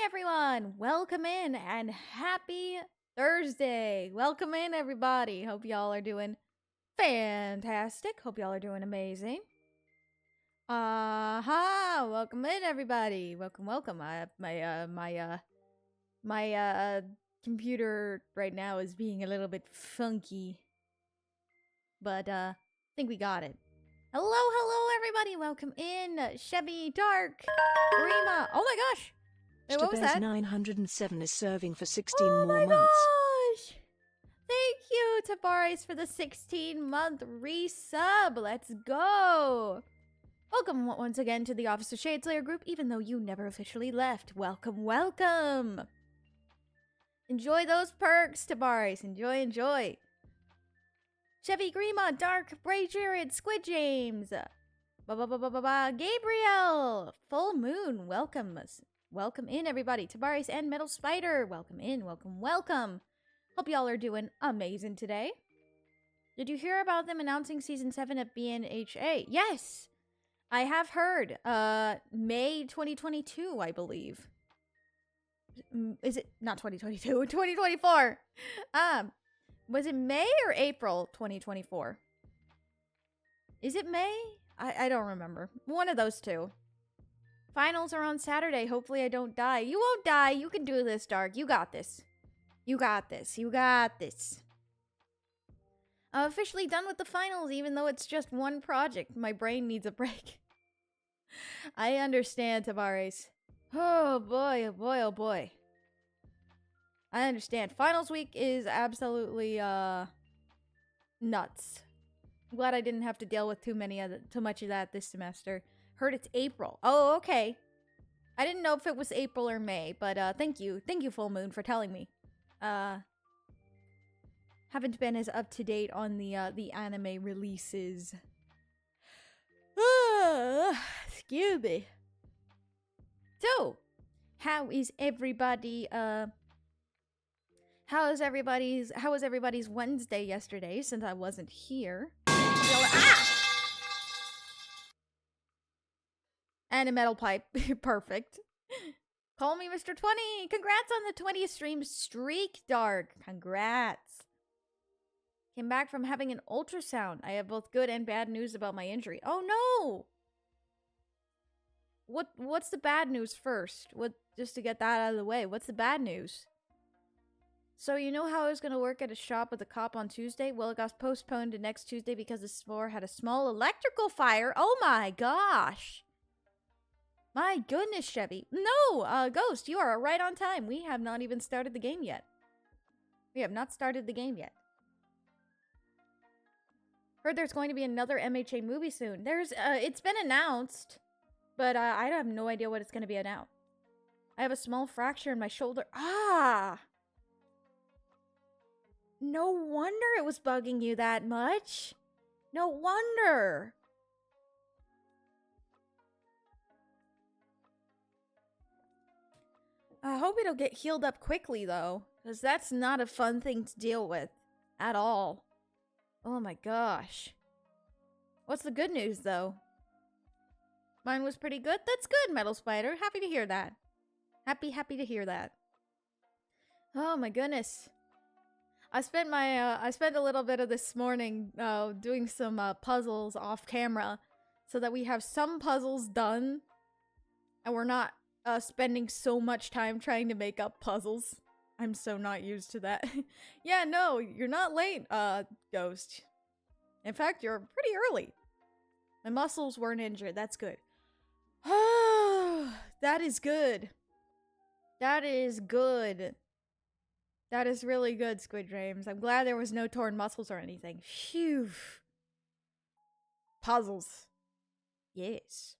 everyone! Welcome in and happy Thursday! Welcome in, everybody! Hope y'all are doing fantastic. Hope y'all are doing amazing. Welcome in, everybody! Welcome. My computer right now is being a little bit funky. But, I think we got it. Hello, everybody! Welcome in! Chevy, Dark, Rima. Oh my gosh! Wait, what was that? 907 is serving for 16 oh more my months. Gosh! Thank you, Tabaris, for the 16-month resub. Let's go! Welcome once again to the Office of Shadeslay group, even though you never officially left. Welcome! Enjoy those perks, Tabaris. Enjoy. Chevy, Grima, Dark, Bray Jared, Squid James, Gabriel, Full Moon, welcome in, everybody. Tabaris and Metal Spider, welcome in, welcome. Hope y'all are doing amazing today. Did you hear about them announcing Season 7 at BNHA? Yes! I have heard. May 2022, I believe. Is it? Not 2022, 2024. Was it May or April 2024? Is it May? I don't remember. One of those two. Finals are on Saturday. Hopefully I don't die. You won't die. You can do this, Dark. You got this. I'm officially done with the finals, even though it's just one project. My brain needs a break. I understand, Tavares. Oh boy. I understand. Finals week is absolutely, nuts. I'm glad I didn't have to deal with too much of that this semester. Heard it's April. Oh, okay. I didn't know if it was April or May, but, thank you. Thank you, Full Moon, for telling me. Haven't been as up-to-date on the anime releases. Excuse me. So, how is everybody, how was everybody's Wednesday yesterday, since I wasn't here? And a metal pipe. Perfect. Call me Mr. 20. Congrats on the 20th stream streak, Dark. Congrats. Came back from having an ultrasound. I have both good and bad news about my injury. Oh no! What's the bad news first? Just to get that out of the way. What's the bad news? So you know how I was going to work at a shop with a cop on Tuesday? Well, it got postponed to next Tuesday because the store had a small electrical fire. Oh my gosh. My goodness, Chevy. No, Ghost, you are right on time. We have not even started the game yet. Heard there's going to be another MHA movie soon. It's been announced, but I have no idea what it's going to be about. I have a small fracture in my shoulder. No wonder it was bugging you that much. No wonder. I hope it'll get healed up quickly, though, because that's not a fun thing to deal with at all. Oh my gosh. What's the good news, though? Mine was pretty good? That's good, Metal Spider. Happy to hear that. Happy to hear that. Oh my goodness. I spent a little bit of this morning doing some puzzles off camera so that we have some puzzles done and we're not spending so much time trying to make up puzzles. I'm so not used to that. Yeah, no, you're not late, Ghost. In fact, you're pretty early. My muscles weren't injured. That's good. That is good. That is really good, Squid James. I'm glad there was no torn muscles or anything. Phew. Puzzles. Yes.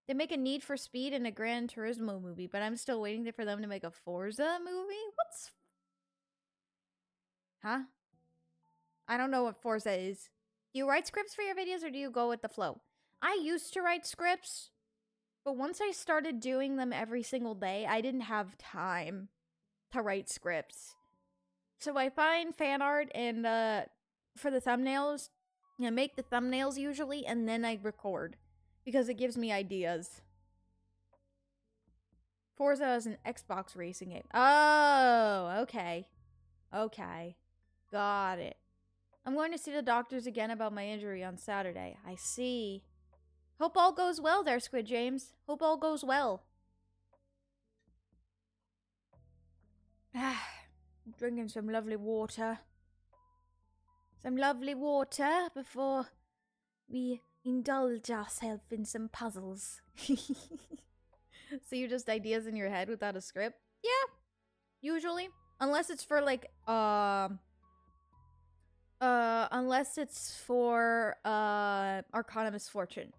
They make a Need for Speed and a Gran Turismo movie, but I'm still waiting for them to make a Forza movie? Huh? I don't know what Forza is. Do you write scripts for your videos or do you go with the flow? I used to write scripts, but once I started doing them every single day, I didn't have time to write scripts. So I find fan art and for the thumbnails, I make the thumbnails usually, and then I record because it gives me ideas. Forza as an Xbox racing game. Oh, okay. Okay. Got it. I'm going to see the doctors again about my injury on Saturday. I see. Hope all goes well there, Squid James. Hope all goes well. Drinking some lovely water. Some lovely water before we indulge ourselves in some puzzles. So you just ideas in your head without a script? Yeah, usually. Unless it's for like, unless it's for, Arcana Misfortune.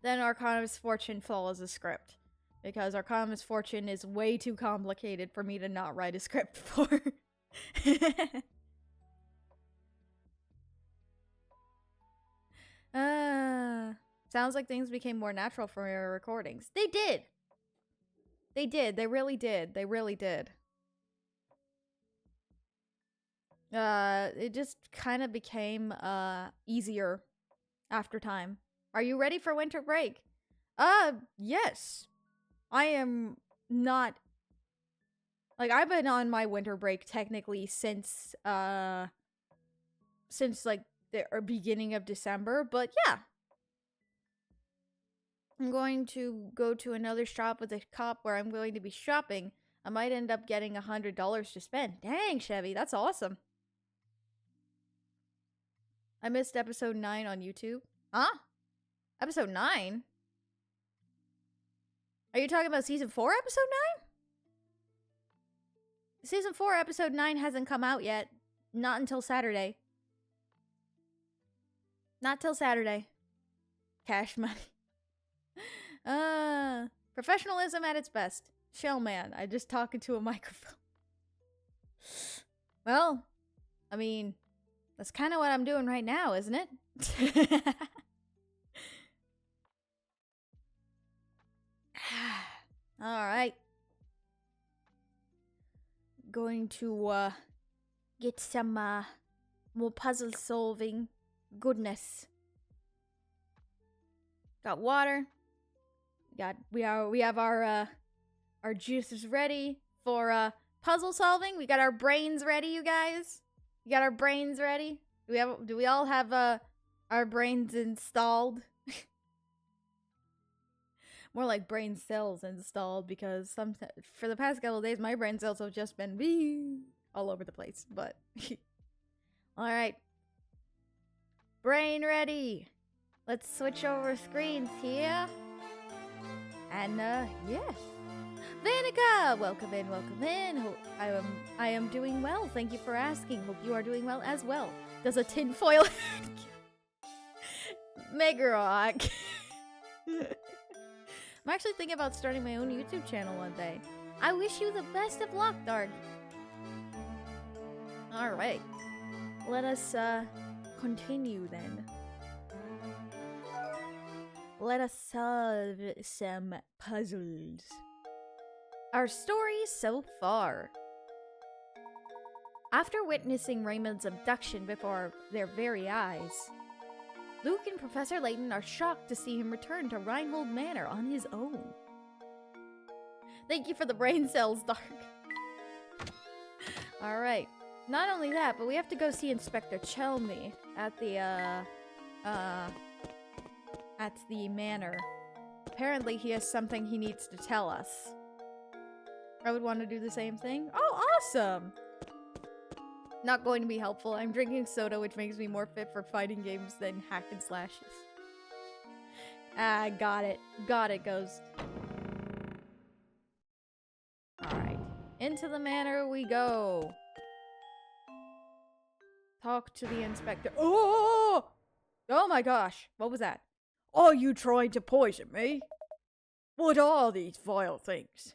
Then Arcana Misfortune follows a script. Because Arcana Misfortune is way too complicated for me to not write a script for. Sounds like things became more natural for your recordings. They did! They did. They really did. They really did. It just kind of became, easier after time. Are you ready for winter break? Yes. I am not... Like, I've been on my winter break technically since, like, the beginning of December, but yeah. I'm going to go to another shop with a cop where I'm going to be shopping. I might end up getting $100 to spend. Dang, Chevy, that's awesome. I missed episode 9 on YouTube. Huh? Episode 9? Are you talking about season 4, episode 9? Season 4, episode 9 hasn't come out yet. Not until Saturday. Not till Saturday. Cash money. Professionalism at its best. Shellman, I just talking to a microphone. Well, I mean, that's kind of what I'm doing right now, isn't it? Alright. Going to, get some, more puzzle solving goodness. Got water. We have our juices ready for, puzzle solving. We got our brains ready, you guys. We got our brains ready. Do we all have, our brains installed? More like brain cells installed, because for the past couple of days, my brain cells have just been all over the place, but... Alright. Brain ready. Let's switch over screens here. And, yes. Vanica! Welcome in, welcome in. I am doing well. Thank you for asking. Hope you are doing well as well. Does a tinfoil Mega Rock. I'm actually thinking about starting my own YouTube channel one day. I wish you the best of luck, Dark. Alright. Let us, continue then. Let us solve some puzzles. Our story so far. After witnessing Raymond's abduction before their very eyes, Luke and Professor Layton are shocked to see him return to Reinhold Manor on his own. Thank you for the brain cells, Dark. Alright. Not only that, but we have to go see Inspector Chelmy at the manor. Apparently he has something he needs to tell us. I would want to do the same thing. Oh, awesome! Not going to be helpful. I'm drinking soda, which makes me more fit for fighting games than hack and slashes. Ah, got it. Got it, Ghost. Alright. Into the manor we go. Talk to the inspector. Oh! Oh my gosh. What was that? Are you trying to poison me? What are these vile things?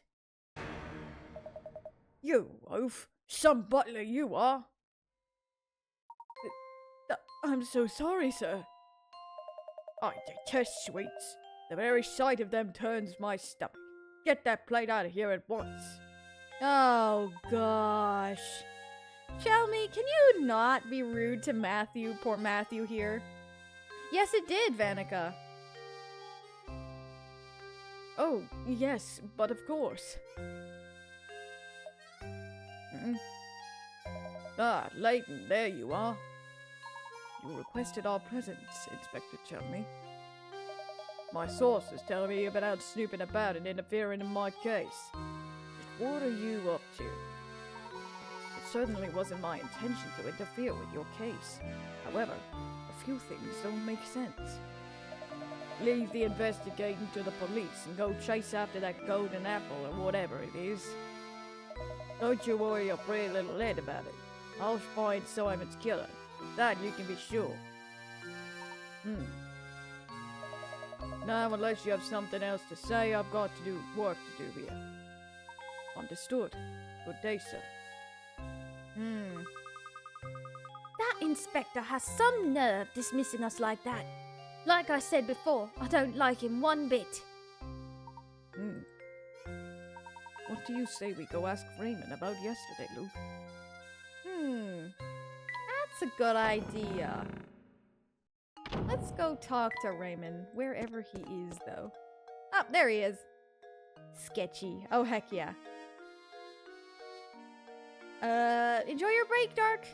You oaf. Some butler you are. I'm so sorry, sir. I detest sweets. The very sight of them turns my stomach. Get that plate out of here at once. Oh, gosh. Shelmy, can you not be rude to Matthew? Poor Matthew here. Yes, it did, Vanica. Oh, yes, but of course. Ah, Layton, there you are. You requested our presence, Inspector Chumley. My sources tell me you've been out snooping about and interfering in my case. But what are you up to? It certainly wasn't my intention to interfere with your case. However, a few things don't make sense. Leave the investigating to the police and go chase after that golden apple or whatever it is. Don't you worry your pretty little head about it. I'll find Simon's killer. That you can be sure. Now, unless you have something else to say, I've got to do work to do here. Understood. Good day, sir. That inspector has some nerve dismissing us like that. Like I said before, I don't like him one bit. What do you say we go ask Raymond about yesterday, Luke? That's a good idea. Let's go talk to Raymond, wherever he is, though. Oh, there he is. Sketchy. Oh, heck yeah. Enjoy your break, Dark.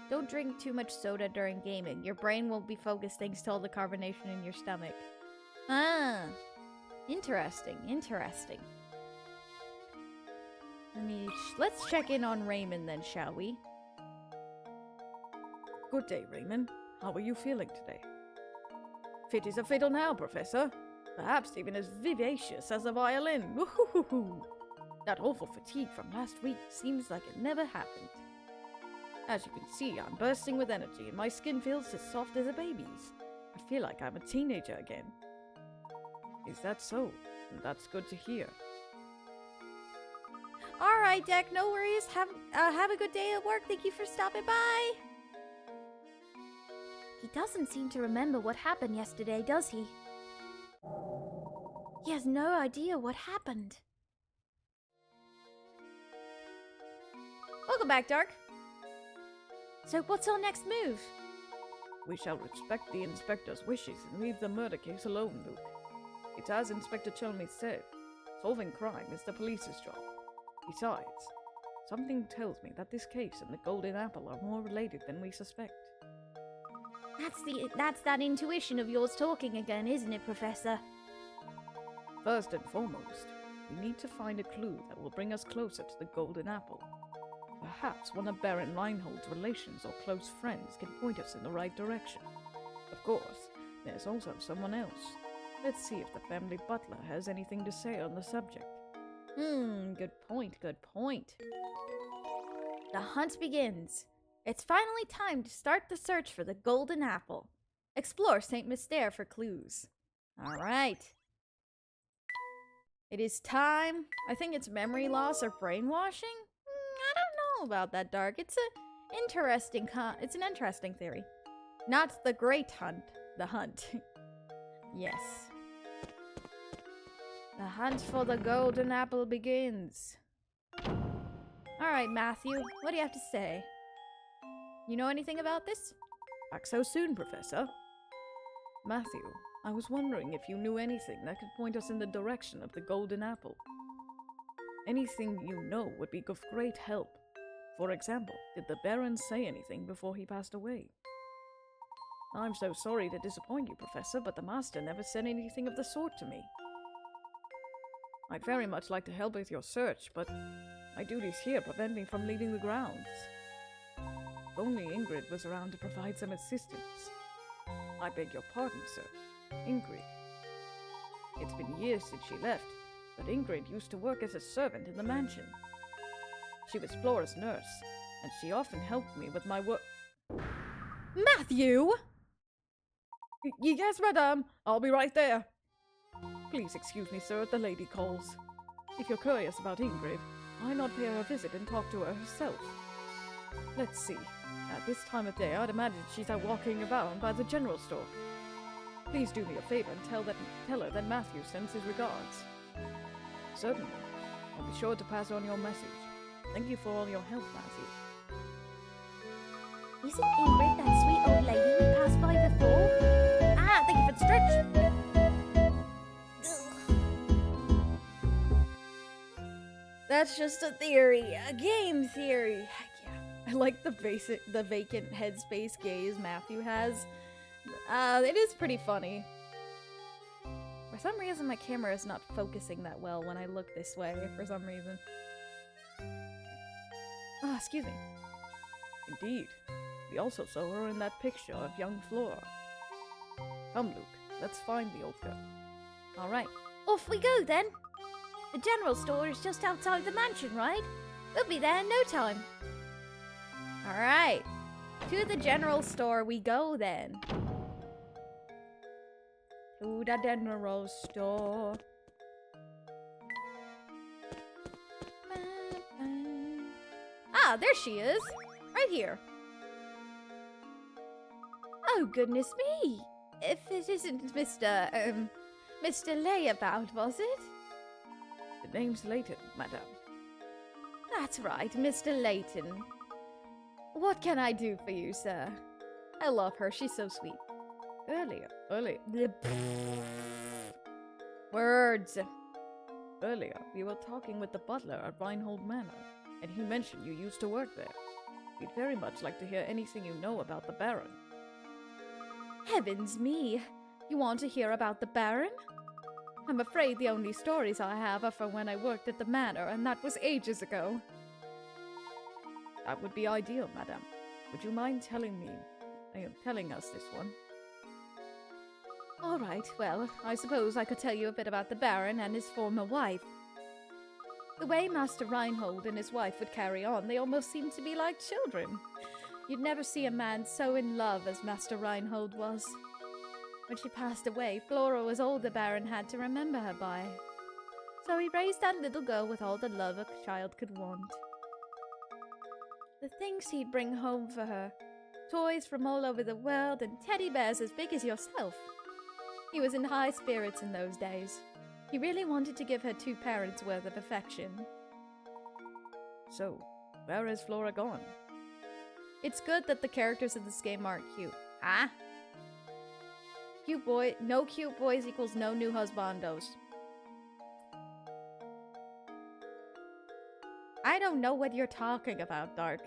Don't drink too much soda during gaming. Your brain won't be focused thanks to all the carbonation in your stomach. Ah. Interesting, interesting. Let's check in on Raymond then, shall we? Good day, Raymond. How are you feeling today? Fit as a fiddle now, Professor. Perhaps even as vivacious as a violin. Woohoo! That awful fatigue from last week seems like it never happened. As you can see, I'm bursting with energy and my skin feels as soft as a baby's. I feel like I'm a teenager again. Is that so? That's good to hear. Alright, Deck, no worries. Have a good day at work. Thank you for stopping by. He doesn't seem to remember what happened yesterday, does he? He has no idea what happened. Welcome back, Dark. So what's our next move? We shall respect the inspector's wishes and leave the murder case alone, Luke. It's as Inspector Chelmey said, solving crime is the police's job. Besides, something tells me that this case and the golden apple are more related than we suspect. That's that intuition of yours talking again, isn't it, Professor? First and foremost, we need to find a clue that will bring us closer to the golden apple. Perhaps one of Baron Reinhold's relations or close friends can point us in the right direction. Of course, there's also someone else. Let's see if the family butler has anything to say on the subject. Good point, good point. The hunt begins. It's finally time to start the search for the golden apple. Explore St. Mystere for clues. Alright. It is time. I think it's memory loss or brainwashing? I don't know about that, Dark. It's an interesting theory. Not the great hunt. The hunt. Yes. The hunt for the golden apple begins. Alright, Matthew. What do you have to say? You know anything about this? Back so soon, Professor. Matthew, I was wondering if you knew anything that could point us in the direction of the golden apple. Anything you know would be of great help. For example, did the Baron say anything before he passed away? I'm so sorry to disappoint you, Professor, but the Master never said anything of the sort to me. I'd very much like to help with your search, but my duties here prevent me from leaving the grounds. If only Ingrid was around to provide some assistance. I beg your pardon, sir. Ingrid. It's been years since she left, but Ingrid used to work as a servant in the mansion. She was Flora's nurse, and she often helped me with my work. Matthew! Yes, madame. I'll be right there. Please excuse me, sir, the lady calls. If you're curious about Ingrid, why not pay her a visit and talk to her herself? Let's see. At this time of day, I'd imagine she's out walking about by the general store. Please do me a favor and tell her that Matthew sends his regards. Certainly. I'll be sure to pass on your message. Thank you for all your help, Matthew. Isn't Ingrid that sweet old lady we passed by before? Ah, thank you for the stretch. That's just a theory, a game theory. Heck yeah. I like the vacant headspace gaze Matthew has. It is pretty funny. For some reason, my camera is not focusing that well when I look this way, for some reason. Ah, excuse me. Indeed. We also saw her in that picture of young Flora. Come, Luke. Let's find the old girl. Alright. Off we go, then. The general store is just outside the mansion, right? We'll be there in no time. Alright. To the general store we go, then. To the general store. Ah, there she is. Right here. Oh, goodness me. If it isn't Mr. Layabout, was it? The name's Layton, madame. That's right, Mr. Layton. What can I do for you, sir? I love her. She's so sweet. Earlier. Words. Earlier, we were talking with the butler at Reinhold Manor, and he mentioned you used to work there. We'd very much like to hear anything you know about the Baron. Heavens me! You want to hear about the Baron? I'm afraid the only stories I have are from when I worked at the manor, and that was ages ago. That would be ideal, madame. Would you mind telling us this one? All right, well, I suppose I could tell you a bit about the Baron and his former wife. The way Master Reinhold and his wife would carry on, they almost seemed to be like children. You'd never see a man so in love as Master Reinhold was. When she passed away, Flora was all the Baron had to remember her by. So he raised that little girl with all the love a child could want. The things he'd bring home for her, toys from all over the world and teddy bears as big as yourself. He was in high spirits in those days. He really wanted to give her 2 parents' worth of affection. So, where has Flora gone? It's good that the characters in this game aren't cute. Huh? No cute boys equals no new husbandos. I don't know what you're talking about, Dark.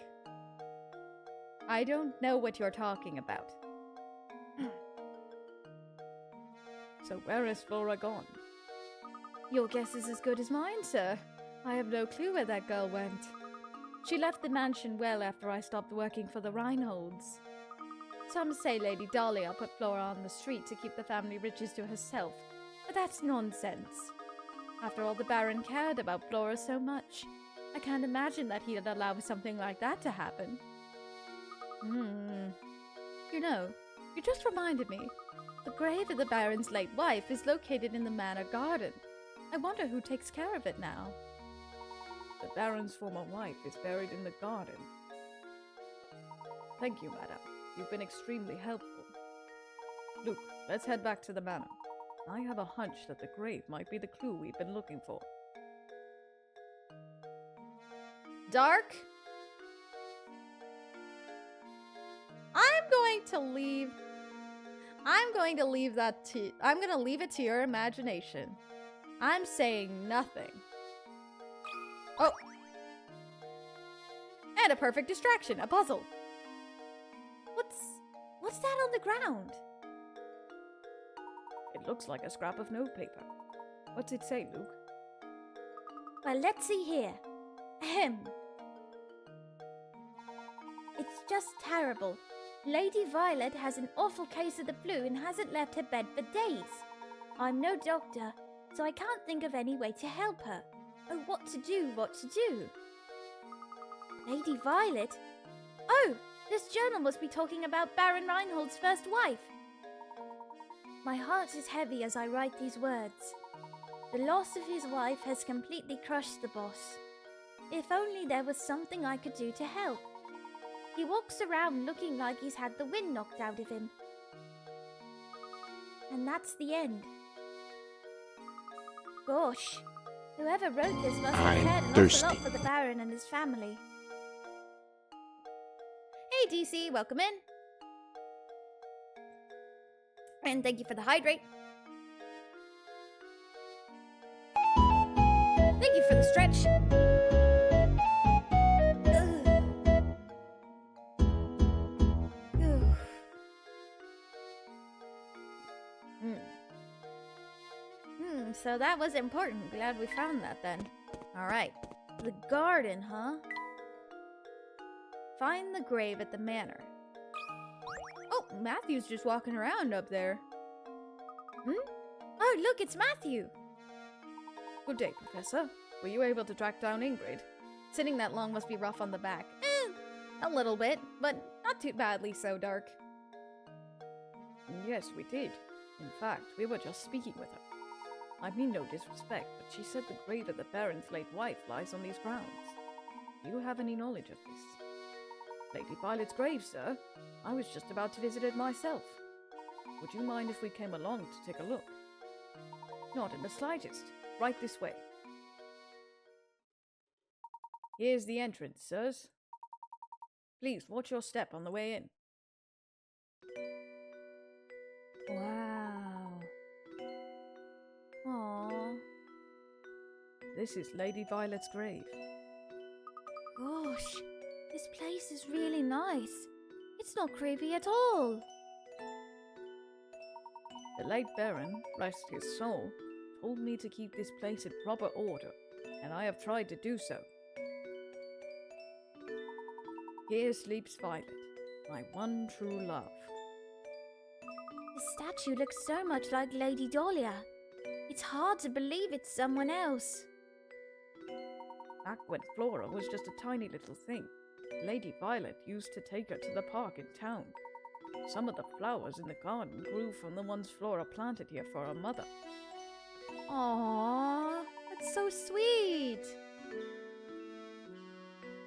I don't know what you're talking about. So where is Flora gone? Your guess is as good as mine, sir. I have no clue where that girl went. She left the mansion well after I stopped working for the Reinholds. Some say Lady Dahlia put Flora on the street to keep the family riches to herself, but that's nonsense. After all, the Baron cared about Flora so much. I can't imagine that he'd allow something like that to happen. You know, you just reminded me. The grave of the Baron's late wife is located in the manor garden. I wonder who takes care of it now. The Baron's former wife is buried in the garden. Thank you, madam. You've been extremely helpful. Luke, let's head back to the manor. I have a hunch that the grave might be the clue we've been looking for. Dark? I'm going to leave it to your imagination. I'm saying nothing. Oh. And a perfect distraction, a puzzle. What's that on the ground? It looks like a scrap of notepaper. What's it say, Luke? Well, let's see here. Ahem. It's just terrible. Lady Violet has an awful case of the flu and hasn't left her bed for days. I'm no doctor, so I can't think of any way to help her. Oh, what to do? Lady Violet? Oh, this journal must be talking about Baron Reinhold's first wife. My heart is heavy as I write these words. The loss of his wife has completely crushed the boss. If only there was something I could do to help. He walks around looking like he's had the wind knocked out of him. And that's the end. Gosh, whoever wrote this must have cared an awful lot for the Baron and his family. Hey DC, welcome in. And thank you for the hydrate. Thank you for the stretch. So that was important. Glad we found that then. Alright. The garden, huh? Find the grave at the manor. Oh, Matthew's just walking around up there. Oh, look, it's Matthew. Good day, Professor. Were you able to track down Ingrid? Sitting that long must be rough on the back. A little bit, but not too badly so, Dark. Yes, we did. In fact, we were just speaking with her. I mean no disrespect, but she said the grave of the Baron's late wife lies on these grounds. Do you have any knowledge of this? Lady Violet's grave, sir. I was just about to visit it myself. Would you mind if we came along to take a look? Not in the slightest. Right this way. Here's the entrance, sirs. Please watch your step on the way in. Wow. Aww. This is Lady Violet's grave. Gosh, this place is really nice. It's not creepy at all. The late Baron, rest his soul, told me to keep this place in proper order, and I have tried to do so. Here sleeps Violet, my one true love. The statue looks so much like Lady Dahlia. It's hard to believe it's someone else. Back when Flora was just a tiny little thing, Lady Violet used to take her to the park in town. Some of the flowers in the garden grew from the ones Flora planted here for her mother. Aww, that's so sweet.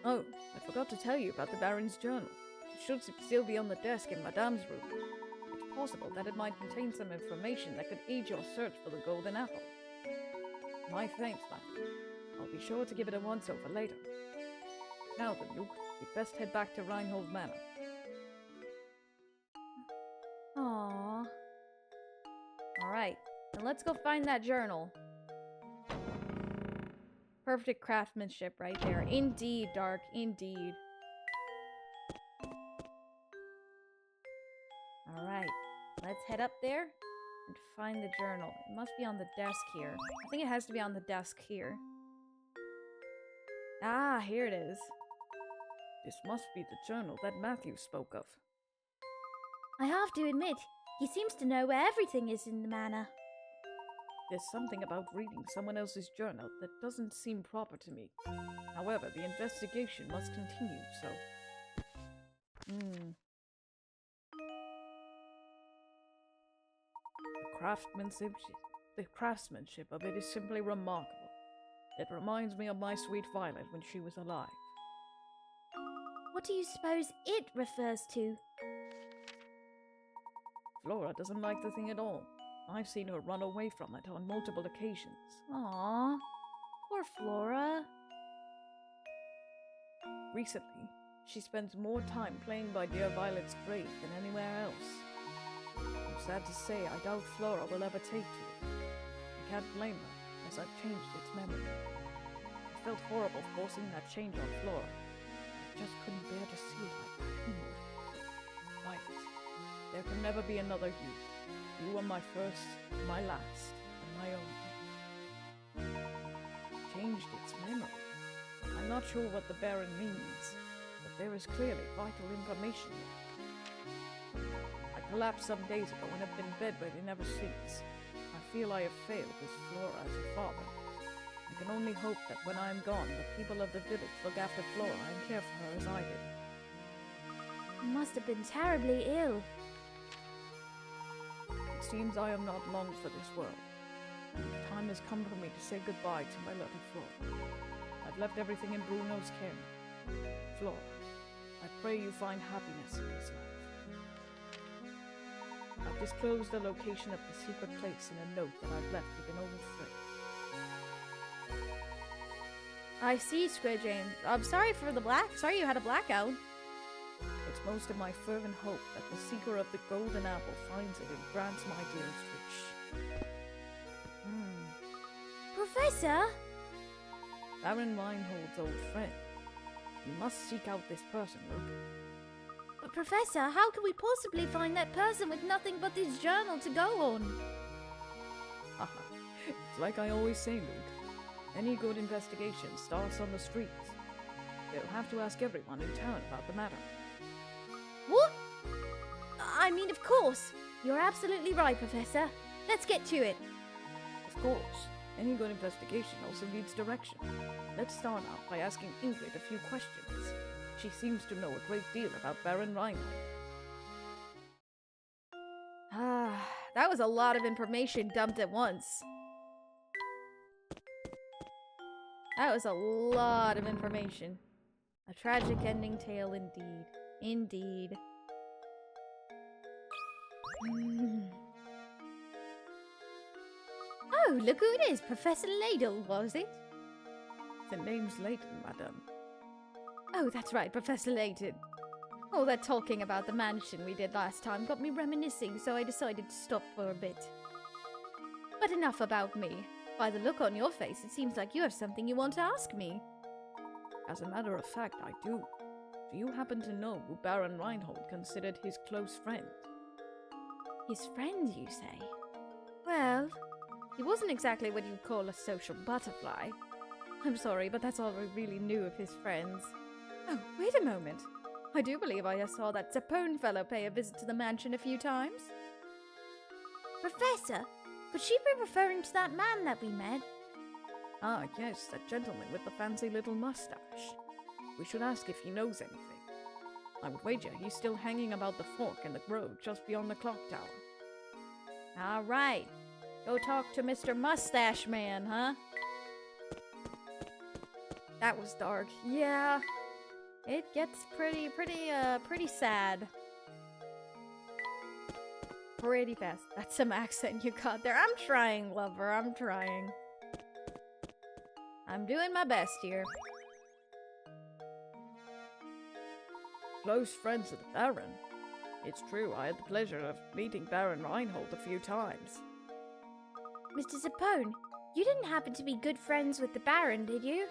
Oh, I forgot to tell you about the Baron's journal. It should still be on the desk in Madame's room. It's possible that it might contain some information that could aid your search for the golden apple. My thanks, Matthew. I'll be sure to give it a once-over later. Now then, Luke, we'd best head back to Reinhold Manor. Aww. Alright, then let's go find that journal. Perfect craftsmanship right there. Indeed, Dark, indeed. Alright, let's head up there and find the journal. It must be on the desk here. I think it has to be on the desk here. Ah, here it is. This must be the journal that Matthew spoke of. I have to admit, he seems to know where everything is in the manor. There's something about reading someone else's journal that doesn't seem proper to me. However, the investigation must continue, so... The craftsmanship of it is simply remarkable. It reminds me of my sweet Violet when she was alive. What do you suppose it refers to? Flora doesn't like the thing at all. I've seen her run away from it on multiple occasions. Aww, poor Flora. Recently, she spends more time playing by dear Violet's grave than anywhere else. I'm sad to say I doubt Flora will ever take to it. I can't blame her, as I've changed its memory. I felt horrible forcing that change on Flora. I just couldn't bear to see it like that anymore. Violet, there can never be another you. You were my first, my last, and my only. Changed its memory. I'm not sure what the Baron means, but there is clearly vital information there. I collapsed some days ago and have been bedridden ever since. I feel I have failed as Flora as a father. I can only hope that when I am gone, the people of the village look after Flora and care for her as I did. You must have been terribly ill. It seems I am not long for this world. The time has come for me to say goodbye to my little Flora. I've left everything in Bruno's care. Flora, I pray you find happiness in this life. I've disclosed the location of the secret place in a note that I've left with an old friend. I see, Squidjane. I'm sorry for the sorry you had a blackout. It's most of my fervent hope that the seeker of the golden apple finds it and grants my dearest wish. Professor? Baron Reinhold's old friend. You must seek out this person, Luke. But Professor, how can we possibly find that person with nothing but this journal to go on? Haha. It's like I always say, Luke. Any good investigation starts on the streets. You'll have to ask everyone in town about the matter. What? I mean, of course. You're absolutely right, Professor. Let's get to it. Of course. Any good investigation also needs direction. Let's start out by asking Ingrid a few questions. She seems to know a great deal about Baron Reinhold. That was a lot of information dumped at once. That was a lot of information. A tragic ending tale indeed. Indeed. Oh, look who it is! Professor Layton, was it? The name's Layton, madame. Oh, that's right, Professor Layton. All that talking about the mansion we did last time got me reminiscing, so I decided to stop for a bit. But enough about me. By the look on your face, it seems like you have something you want to ask me. As a matter of fact, I do. Do you happen to know who Baron Reinhold considered his close friend? His friend, you say? Well, he wasn't exactly what you'd call a social butterfly. I'm sorry, but that's all we really knew of his friends. Oh, wait a moment. I do believe I saw that Zapone fellow pay a visit to the mansion a few times. Professor, could she be referring to that man that we met? Ah, yes, that gentleman with the fancy little mustache. We should ask if he knows anything. I would wager he's still hanging about the fork in the grove just beyond the clock tower. All right. Go talk to Mr. Mustache Man, huh? That was dark. Yeah. It gets pretty sad. Pretty fast. That's some accent you got there. I'm trying, lover. I'm trying. I'm doing my best here. Close friends of the Baron. It's true, I had the pleasure of meeting Baron Reinhold a few times. Mr. Zapone, you didn't happen to be good friends with the Baron, did you?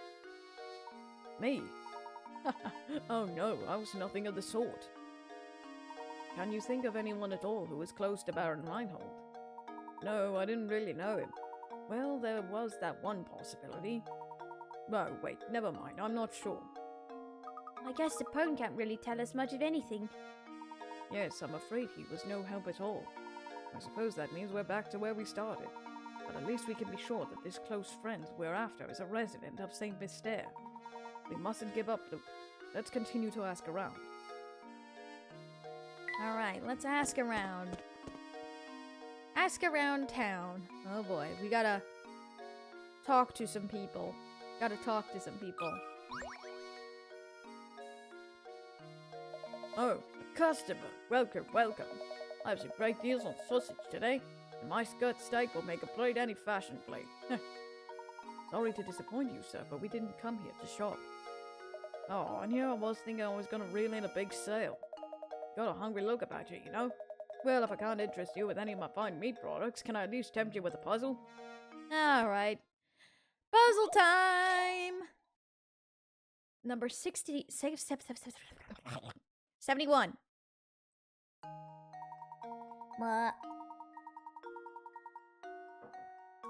Me? Oh no, I was nothing of the sort. Can you think of anyone at all who was close to Baron Reinhold? No, I didn't really know him. Well, there was that one possibility. No, wait, never mind, I'm not sure. I guess Zapone can't really tell us much of anything. Yes, I'm afraid he was no help at all. I suppose that means we're back to where we started. But at least we can be sure that this close friend we're after is a resident of St. Mystère. We mustn't give up, Luke. Let's continue to ask around. Alright, let's ask around. Ask around town. Oh boy, we gotta talk to some people. Oh, a customer. Welcome, welcome. I have some great deals on sausage today, and my skirt steak will make a plate any fashion plate. Sorry to disappoint you, sir, but we didn't come here to shop. Oh, and here I was thinking I was gonna reel in a big sale. Got a hungry look about you, you know? Well, if I can't interest you with any of my fine meat products, can I at least tempt you with a puzzle? Alright. Puzzle time! Number 71. What?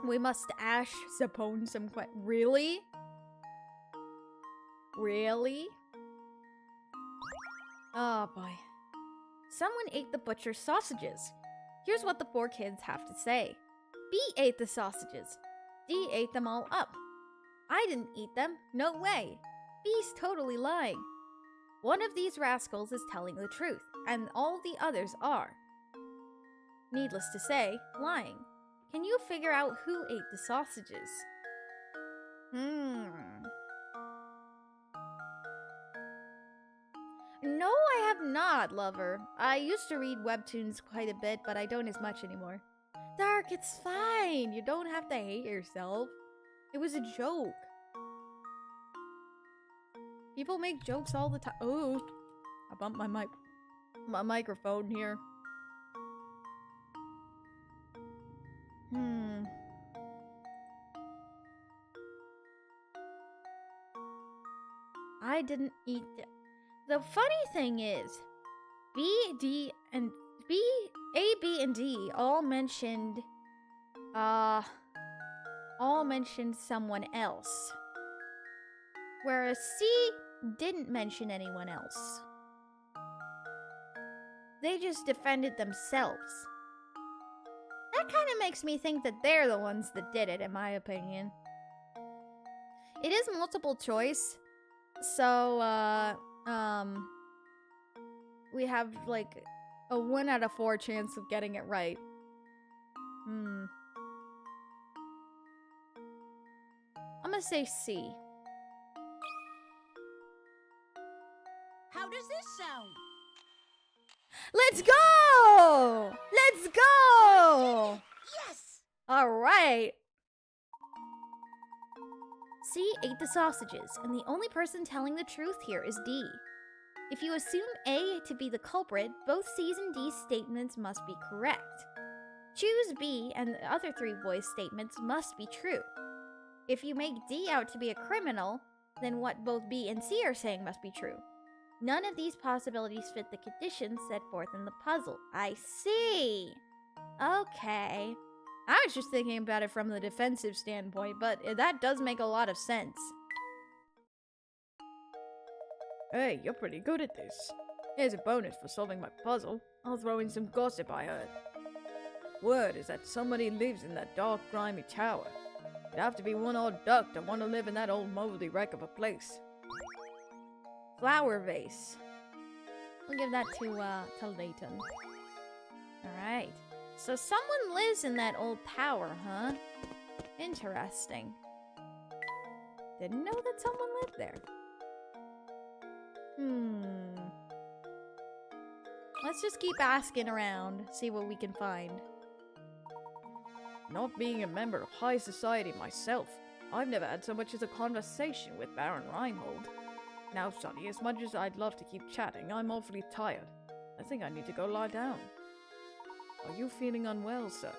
We must ash Zapone some Really? Really? Oh boy. Someone ate the butcher's sausages. Here's what the four kids have to say. B ate the sausages. D ate them all up. I didn't eat them. No way. B's totally lying. One of these rascals is telling the truth, and all the others are. Needless to say, lying. Can you figure out who ate the sausages? No, I have not, lover. I used to read webtoons quite a bit, but I don't as much anymore. Dark, it's fine. You don't have to hate yourself. It was a joke. People make jokes all the time. Oh, I bumped my microphone here. I didn't eat it. The funny thing is, B, D, and B, A, B, and D all mentioned someone else. Whereas C didn't mention anyone else. They just defended themselves. That kind of makes me think that they're the ones that did it, in my opinion. It is multiple choice, so, we have, like, a 1 out of 4 chance of getting it right. I'm gonna say C. How does this sound? Let's go! Let's go! Yes! Alright. C ate the sausages, and the only person telling the truth here is D. If you assume A to be the culprit, both C's and D's statements must be correct. Choose B, and the other 3 boys' statements must be true. If you make D out to be a criminal, then what both B and C are saying must be true. None of these possibilities fit the conditions set forth in the puzzle. I see. Okay. I was just thinking about it from the defensive standpoint, but that does make a lot of sense. Hey, you're pretty good at this. Here's a bonus for solving my puzzle. I'll throw in some gossip I heard. Word is that somebody lives in that dark, grimy tower. You'd have to be one odd duck to want to live in that old moldy wreck of a place. Flower vase. We'll give that to Layton. Alright. So someone lives in that old tower, huh? Interesting. Didn't know that someone lived there. Let's just keep asking around, see what we can find. Not being a member of high society myself, I've never had so much as a conversation with Baron Reinhold. Now, Sonny, as much as I'd love to keep chatting, I'm awfully tired. I think I need to go lie down. Are you feeling unwell, sir?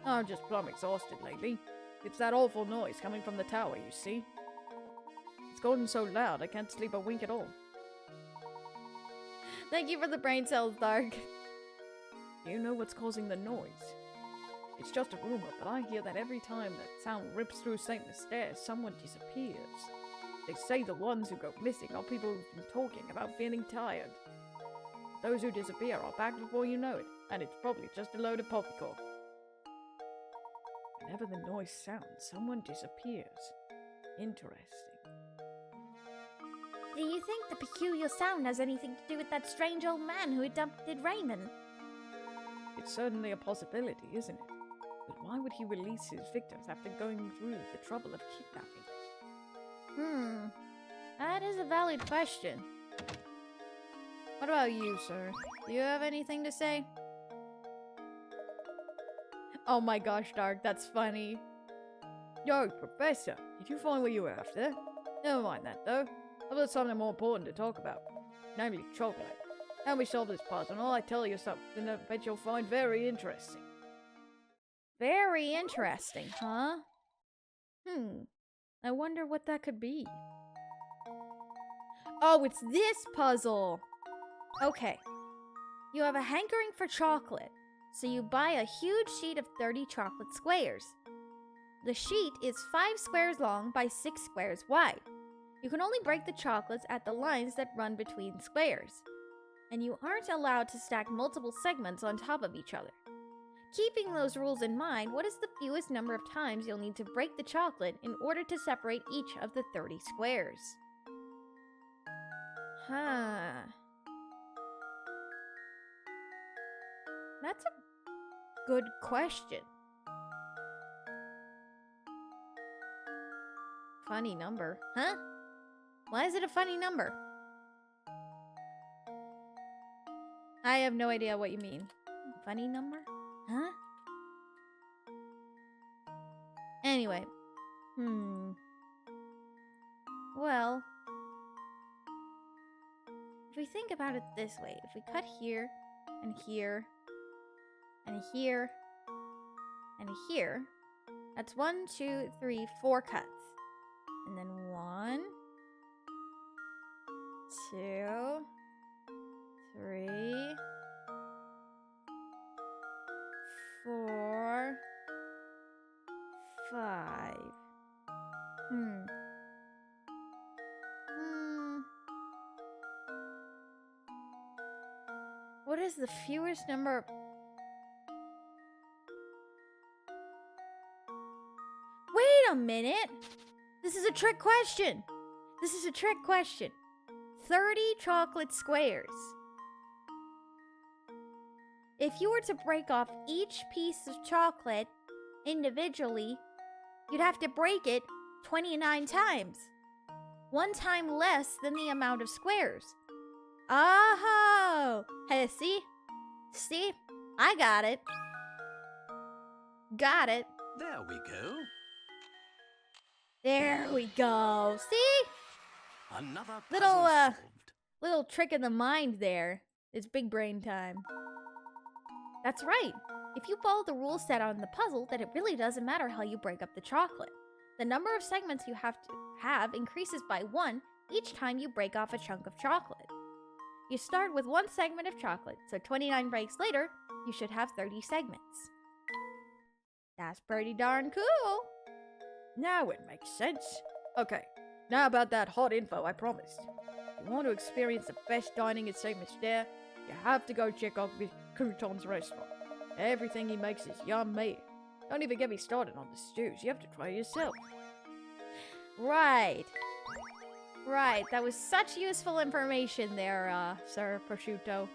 I'm just plumb exhausted lately. It's that awful noise coming from the tower, you see. It's gotten so loud I can't sleep a wink at all. Thank you for the brain cells, Dark. Do you know what's causing the noise? It's just a rumor, but I hear that every time that sound rips through St. Mystere, someone disappears. They say the ones who go missing are people who've been talking about feeling tired. Those who disappear are back before you know it, and it's probably just a load of poppycorn. Whenever the noise sounds, someone disappears. Interesting. Do you think the peculiar sound has anything to do with that strange old man who abducted Raymond? It's certainly a possibility, isn't it? But why would he release his victims after going through the trouble of kidnapping? That is a valid question. What about you, sir? Do you have anything to say? Oh my gosh, Dark, that's funny. Yo, Professor, did you find what you were after? Never mind that, though. I've got something more important to talk about. Namely, chocolate. Help me solve this puzzle, and I'll tell you something that I bet you'll find very interesting. Very interesting, huh? I wonder what that could be. Oh, it's this puzzle! Okay. You have a hankering for chocolate, so you buy a huge sheet of 30 chocolate squares. The sheet is 5 squares long by 6 squares wide. You can only break the chocolates at the lines that run between squares, and you aren't allowed to stack multiple segments on top of each other. Keeping those rules in mind, what is the fewest number of times you'll need to break the chocolate in order to separate each of the 30 squares? That's a good question. Funny number, huh? Why is it a funny number? I have no idea what you mean. Funny number? Huh? Anyway. Well, if we think about it this way, if we cut here, and here, and here, and here, that's 1, 2, 3, 4 cuts. And then 1, 2, 3, 4, 5. What is the fewest number? Wait a minute! This is a trick question! 30 chocolate squares. If you were to break off each piece of chocolate individually, you'd have to break it 29 times. 1 time less than the amount of squares. Oh! Hey, see? See? I got it. Got it. There we go. There we go. See? Another Little, puzzle solved. Little trick of the mind there. It's big brain time. That's right. If you follow the rule set on the puzzle, then it really doesn't matter how you break up the chocolate. The number of segments you have to have increases by 1 each time you break off a chunk of chocolate. You start with 1 segment of chocolate, so 29 breaks later, you should have 30 segments. That's pretty darn cool. Now it makes sense. Okay, now about that hot info I promised. If you want to experience the best dining at St. Mystere, you have to go check out Miss Crouton's restaurant. Everything he makes is yummy. Don't even get me started on the stews. You have to try it yourself. Right. Right, that was such useful information there, Sir Prosciutto.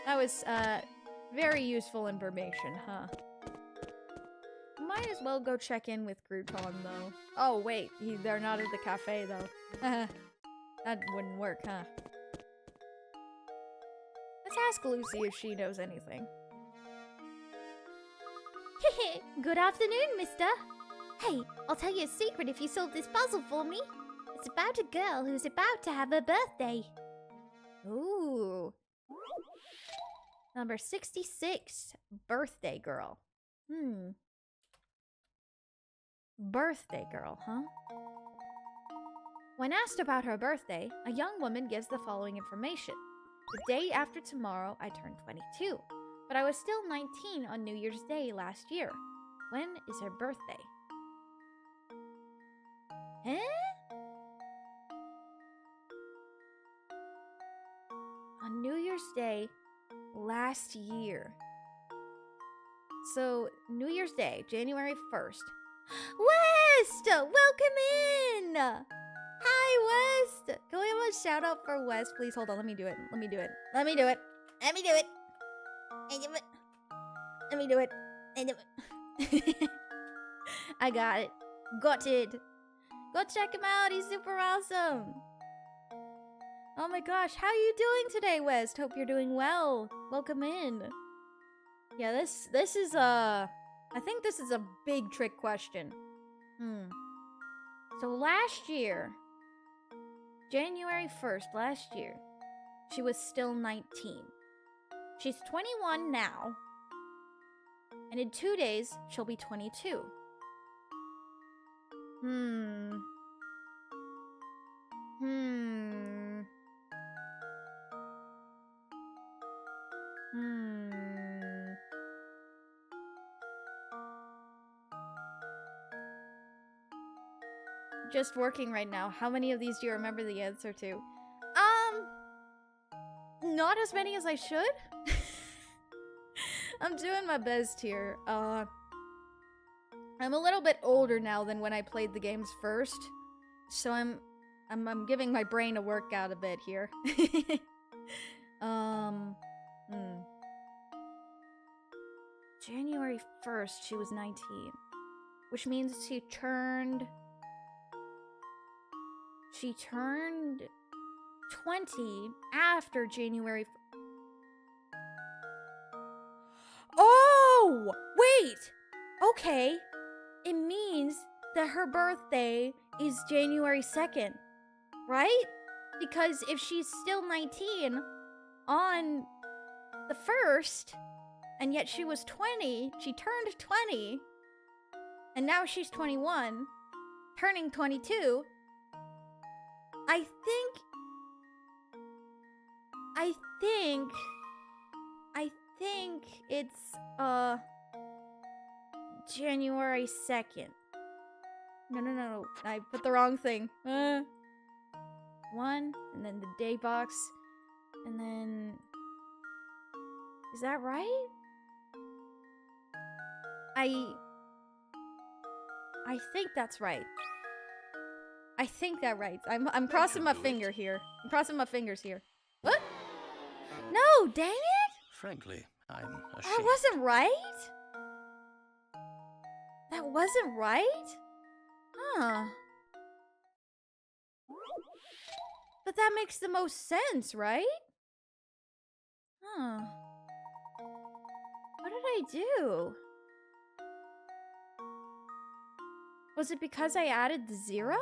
That was, very useful information, huh? Might as well go check in with Crouton, though. Oh, wait, they're not at the cafe, though. That wouldn't work, huh? Let's ask Lucy if she knows anything. Good afternoon, mister. Hey, I'll tell you a secret if you solve this puzzle for me. It's about a girl who's about to have her birthday. Ooh. Number 66, birthday girl. Birthday girl, huh? When asked about her birthday, a young woman gives the following information. The day after tomorrow, I turned 22, but I was still 19 on New Year's Day last year. When is her birthday? Huh? On New Year's Day last year. So, New Year's Day, January 1st. West! Welcome in! Hi, West! Can we have a shout out for West, please? Hold on, let me do it. Let me do it. Let me do it. Let me do it. Let me do it. I got it. Got it. Go check him out. He's super awesome. Oh my gosh, how are you doing today, West? Hope you're doing well. Welcome in. Yeah, this is I think this is a big trick question. So last year, January 1st last year, she was still 19. She's 21 now. And in 2 days, she'll be 22. Just working right now. How many of these do you remember the answer to? Not as many as I should. I'm doing my best here. I'm a little bit older now than when I played the games first, so I'm giving my brain a workout a bit here. January 1st, she was 19, which means she turned 20 after January. Oh, wait. Okay. It means that her birthday is January 2nd, right? Because if she's still 19 on the 1st, and yet she was 20, she turned 20, and now she's 21, turning 22, I think I think it's January 2nd. No. I put the wrong thing. 1 and then the day box and then is that right? I think that's right. I think that right. I'm crossing my finger here. I'm crossing my fingers here. What? No, dang it! Frankly, I'm That ashamed. wasn't right? That wasn't right? Huh. But that makes the most sense, right? Huh. What did I do? Was it because I added the zeros?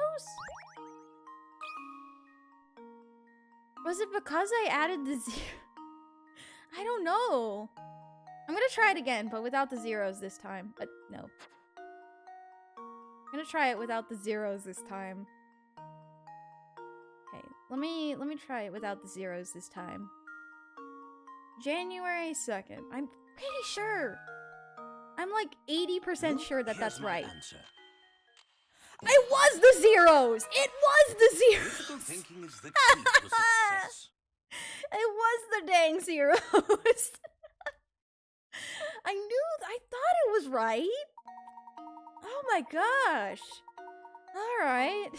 Was it because I added the zero? I don't know. I'm gonna try it again, but without the zeros this time. But no. I'm gonna try it without the zeros this time. Okay, let me try it without the zeros this time. January 2nd. I'm pretty sure. I'm like 80% sure that that's Here's my right. answer. It was the zeros! It was the Critical zeros! thinking is the key to success. It was the dang zeros! I thought it was right! Oh my gosh! Alright.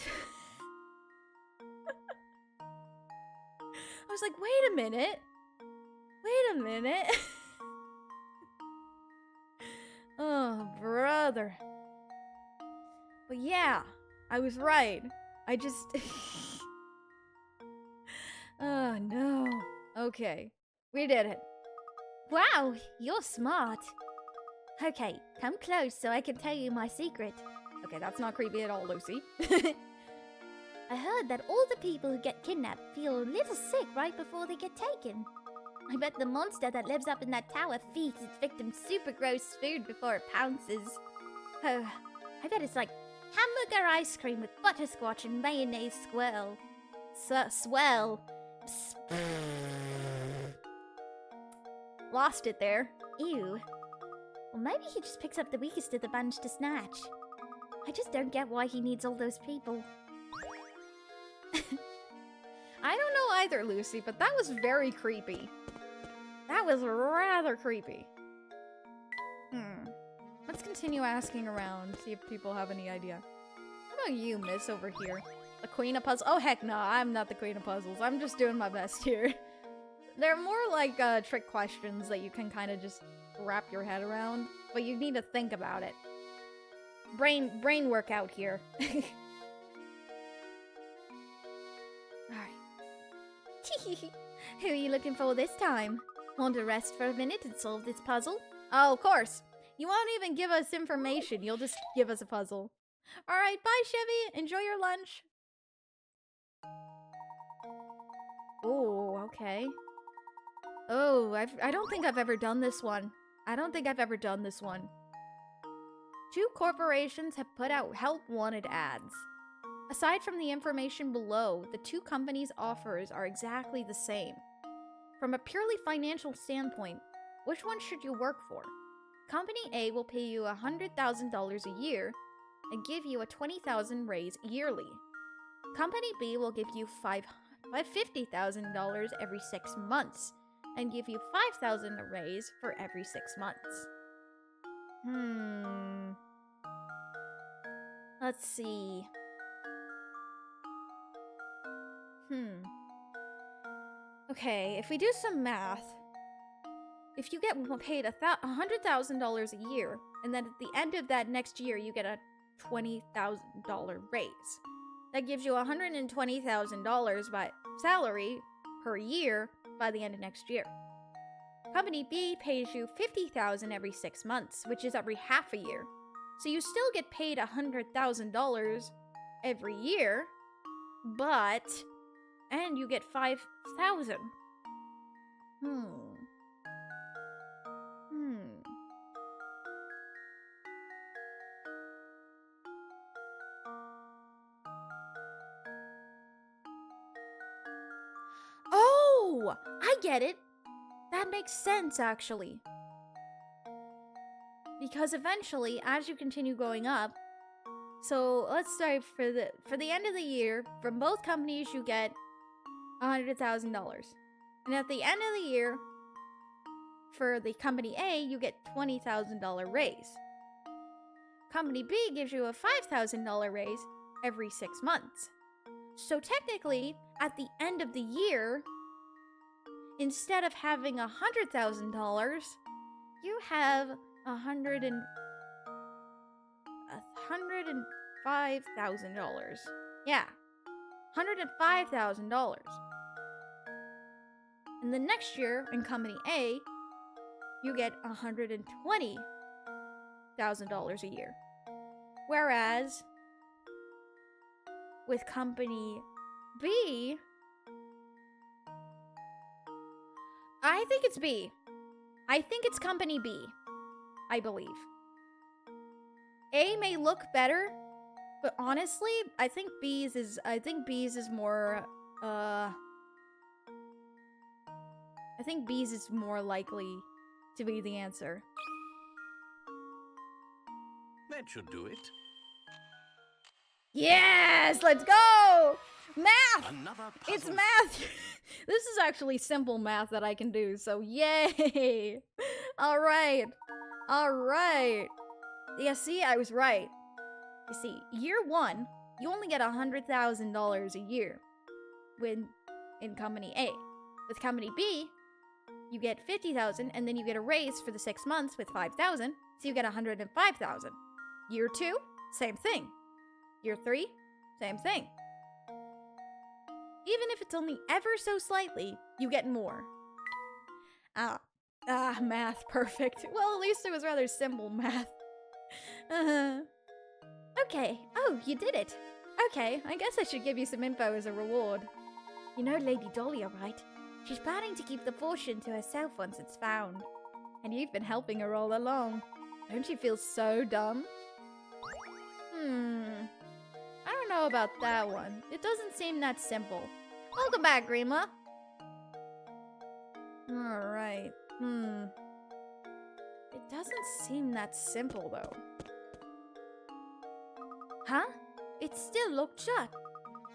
I was like, wait a minute. Wait a minute. Oh, brother. But yeah, I was right. I just... Oh, no. Okay. We did it. Wow, you're smart. Okay, come close so I can tell you my secret. Okay, that's not creepy at all, Lucy. I heard that all the people who get kidnapped feel a little sick right before they get taken. I bet the monster that lives up in that tower feeds its victims super gross food before it pounces. Oh, I bet it's like hamburger ice cream with butterscotch and mayonnaise swirl. Swell. Lost it there. Ew. Well, maybe he just picks up the weakest of the bunch to snatch. I just don't get why he needs all those people. I don't know either, Lucy, but that was very creepy. That was rather creepy. Let's continue asking around, see if people have any idea. What about you, miss, over here? The queen of puzzles? Oh, heck no, I'm not the queen of puzzles. I'm just doing my best here. They're more like trick questions that you can kind of just wrap your head around, but you need to think about it. Brain workout here. Alright. Who are you looking for this time? Want to rest for a minute and solve this puzzle? Oh, of course. You won't even give us information. You'll just give us a puzzle. Alright, bye, Chevy. Enjoy your lunch. Oh, okay. Oh, I don't think I've ever done this one. I don't think I've ever done this one. 2 corporations have put out help wanted ads. Aside from the information below, the 2 companies' offers are exactly the same. From a purely financial standpoint, which one should you work for? Company A will pay you $100,000 a year and give you a $20,000 raise yearly. Company B will give you $50,000 every 6 months and give you $5,000 a raise for every 6 months. Let's see. Okay, if we do some math, if you get paid $100,000 a year, and then at the end of that next year you get a $20,000 raise, that gives you $120,000 by salary per year by the end of next year. Company B pays you $50,000 every 6 months, which is every half a year. So you still get paid $100,000 every year, and you get $5,000. Oh! I get it. That makes sense, actually. Because eventually, as you continue going up, so let's start for the end of the year, from both companies you get $100,000. And at the end of the year, for the company A, you get $20,000 raise. Company B gives you a $5,000 raise every 6 months. So technically, at the end of the year, instead of having $100,000, you have $105,000. Yeah, $105,000. And the next year, in Company A, you get $120,000 a year. Whereas, with Company B, I think it's B. I think it's Company B. I believe. A may look better, but honestly, I think B's is more I think B's is more likely to be the answer. That should do it. Yes, let's go! Math! Another puzzle. It's math! This is actually simple math that I can do, so yay! Alright. Alright. Yeah, see, I was right. You see, year 1, you only get $100,000 a year when in Company A. With Company B, you get $50,000, and then you get a raise for the 6 months with $5,000, so you get $105,000. Year 2, same thing. Year 3, same thing. Even if it's only ever so slightly, you get more. Math, perfect. Well, at least it was rather simple math. Okay. Oh, you did it. Okay, I guess I should give you some info as a reward. You know Lady Dahlia, right? She's planning to keep the fortune to herself once it's found. And you've been helping her all along. Don't you feel so dumb? I don't know about that one. It doesn't seem that simple. Welcome back, Greenla. Alright. It doesn't seem that simple, though. Huh? It still locked shut.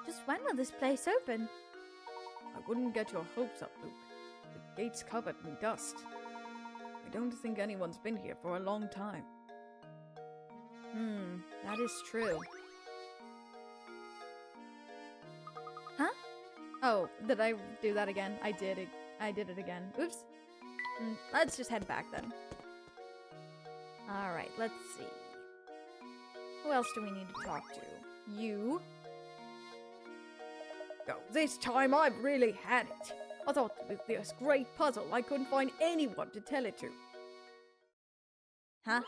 Just when will this place open? I wouldn't get your hopes up, Luke. The gate's covered in dust. I don't think anyone's been here for a long time. That is true. Huh? Oh, did I do that again? I did it again. Oops. Let's just head back then. Alright, let's see. Who else do we need to talk to? You. Oh, this time I've really had it. I thought with this great puzzle I couldn't find anyone to tell it to. Huh?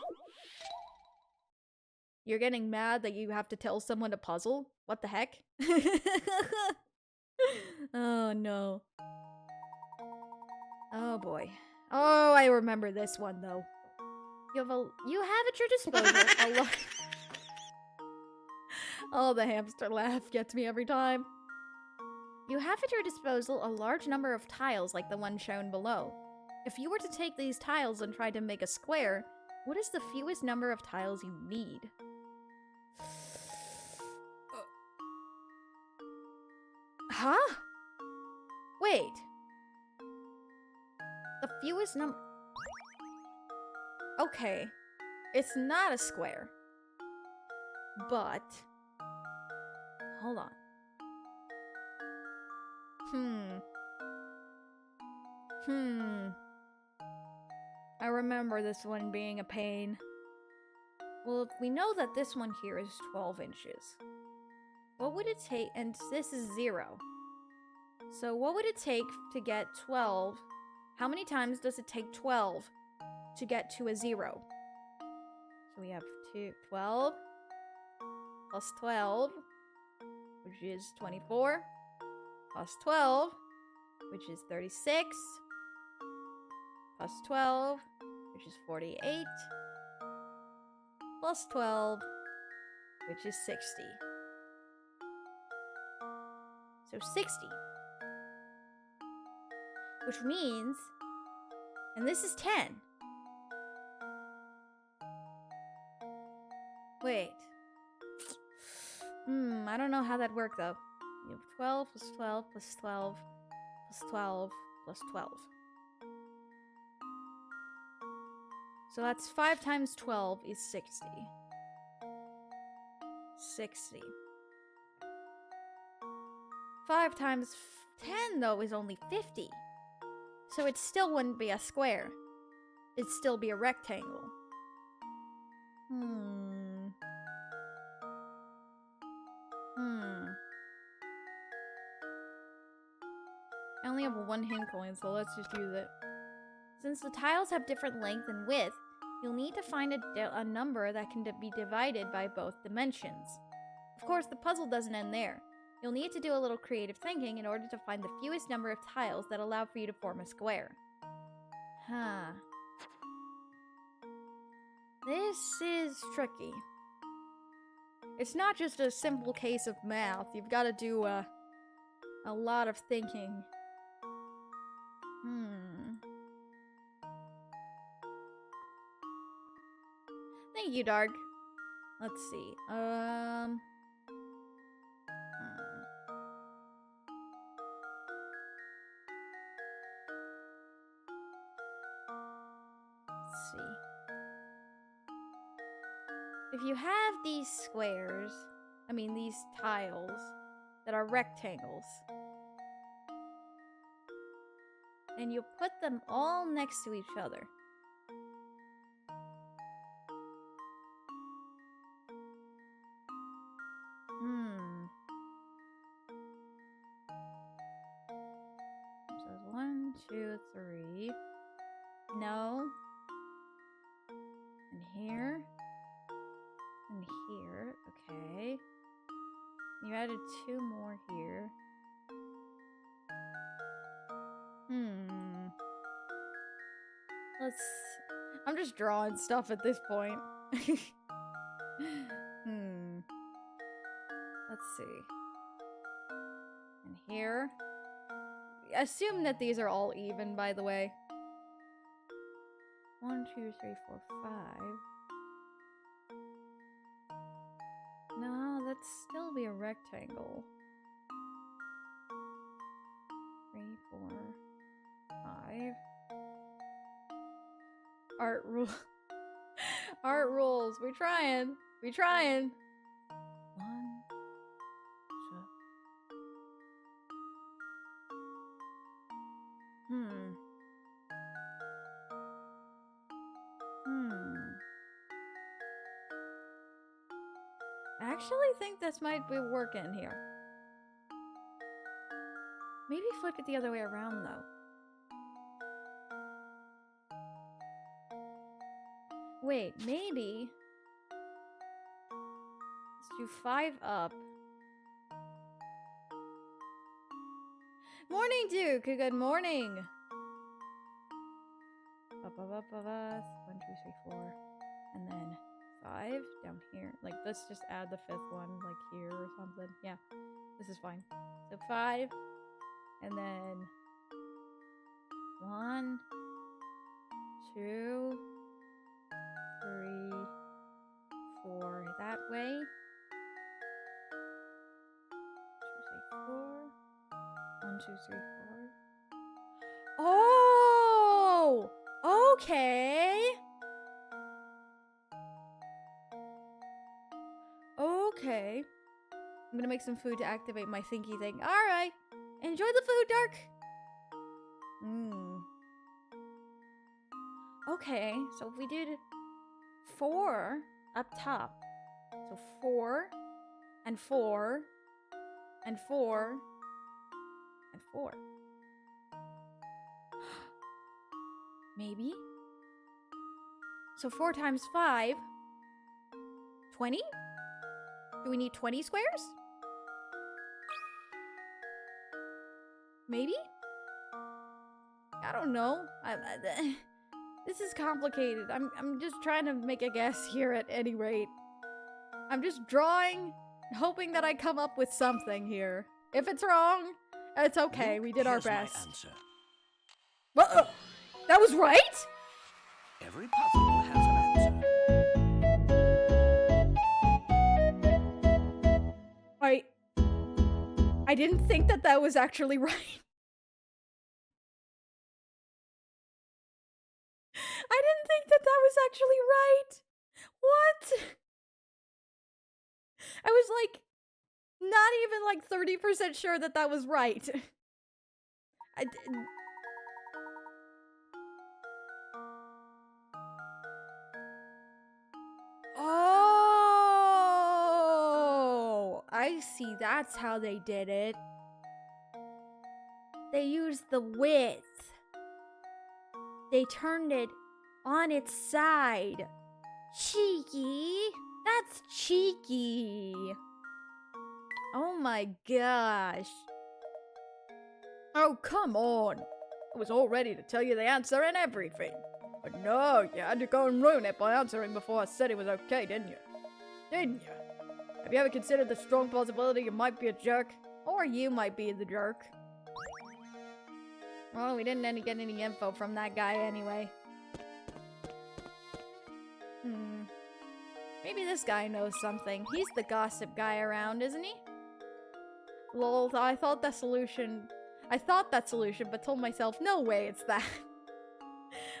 You're getting mad that you have to tell someone a puzzle? What the heck? Oh no. Oh boy. Oh, I remember this one though. You have at your disposal a lot. Oh, the hamster laugh gets me every time. You have at your disposal a large number of tiles like the one shown below. If you were to take these tiles and try to make a square, what is the fewest number of tiles you need? Huh? Wait. The fewest number... Okay. It's not a square. But... Hold on. I remember this one being a pain. Well, if we know that this one here is 12 inches, what would it take? And this is 0. So what would it take to get 12? How many times does it take 12 to get to a 0? So we have 12 plus 12, which is 24, plus 12, which is 36, plus 12, which is 48, plus 12, which is 60. So 60. Which means... And this is 10. Wait. I don't know how that'd work, though. You have 12 plus 12 plus 12 plus 12 plus 12. So that's 5 times 12 is 60. 60. 5 times 10, though, is only 50. So it still wouldn't be a square. It'd still be a rectangle. I only have one hint coin, so let's just use it. Since the tiles have different length and width, you'll need to find a number that can be divided by both dimensions. Of course, the puzzle doesn't end there. You'll need to do a little creative thinking in order to find the fewest number of tiles that allow for you to form a square. Huh. This is tricky. It's not just a simple case of math. You've got to do a lot of thinking. Thank you, Dark. Let's see. Let's see. If you have these squares, these tiles that are rectangles, and you put them all next to each other. So it's 1, 2, 3. No. And here. And here. Okay. You added 2 more here. I'm just drawing stuff at this point. Let's see. And here. Assume that these are all even, by the way. 1, 2, 3, 4, 5. No, that'd still be a rectangle. 3, 4, 5. Art rule. Art rules. We trying. 1, 2. I actually think this might be working here. Maybe flip it the other way around, though. Wait, maybe... Let's do 5 up. Morning, Duke! Good morning! Up, 1, 2, 3, 4. And then 5 down here. Like, let's just add the 5th one, like here or something. Yeah, this is fine. So 5. And then 1, 2, 3, 4 that way. 2, 3, 4. 1, 2, 3, 4. Oh! Okay! Okay. I'm gonna make some food to activate my thinky thing. Alright! Enjoy the food, Dark! Okay, so if we did 4 up top. So 4 and 4 and 4 and 4. Maybe? So 4 times 5. 20? Do we need 20 squares? Maybe? I don't know. This is complicated. I'm just trying to make a guess here at any rate. I'm just drawing, hoping that I come up with something here. If it's wrong, it's okay. We did our Here's my best. answer. That was right? Every puzzle has an answer. I didn't think that that was actually right. I didn't think that that was actually right. What? I was like, not even like 30% sure that that was right. Oh, I see. That's how they did it. They used the width. They turned it on its side. Cheeky. That's cheeky. Oh my gosh. Oh, come on. I was all ready to tell you the answer and everything. But no, you had to go and ruin it by answering before I said it was okay, didn't you? Didn't you? Have you ever considered the strong possibility you might be a jerk? Or you might be the jerk? Well, we didn't get any info from that guy anyway. Maybe this guy knows something. He's the gossip guy around, isn't he? Lol, I thought that solution, but told myself, no way it's that.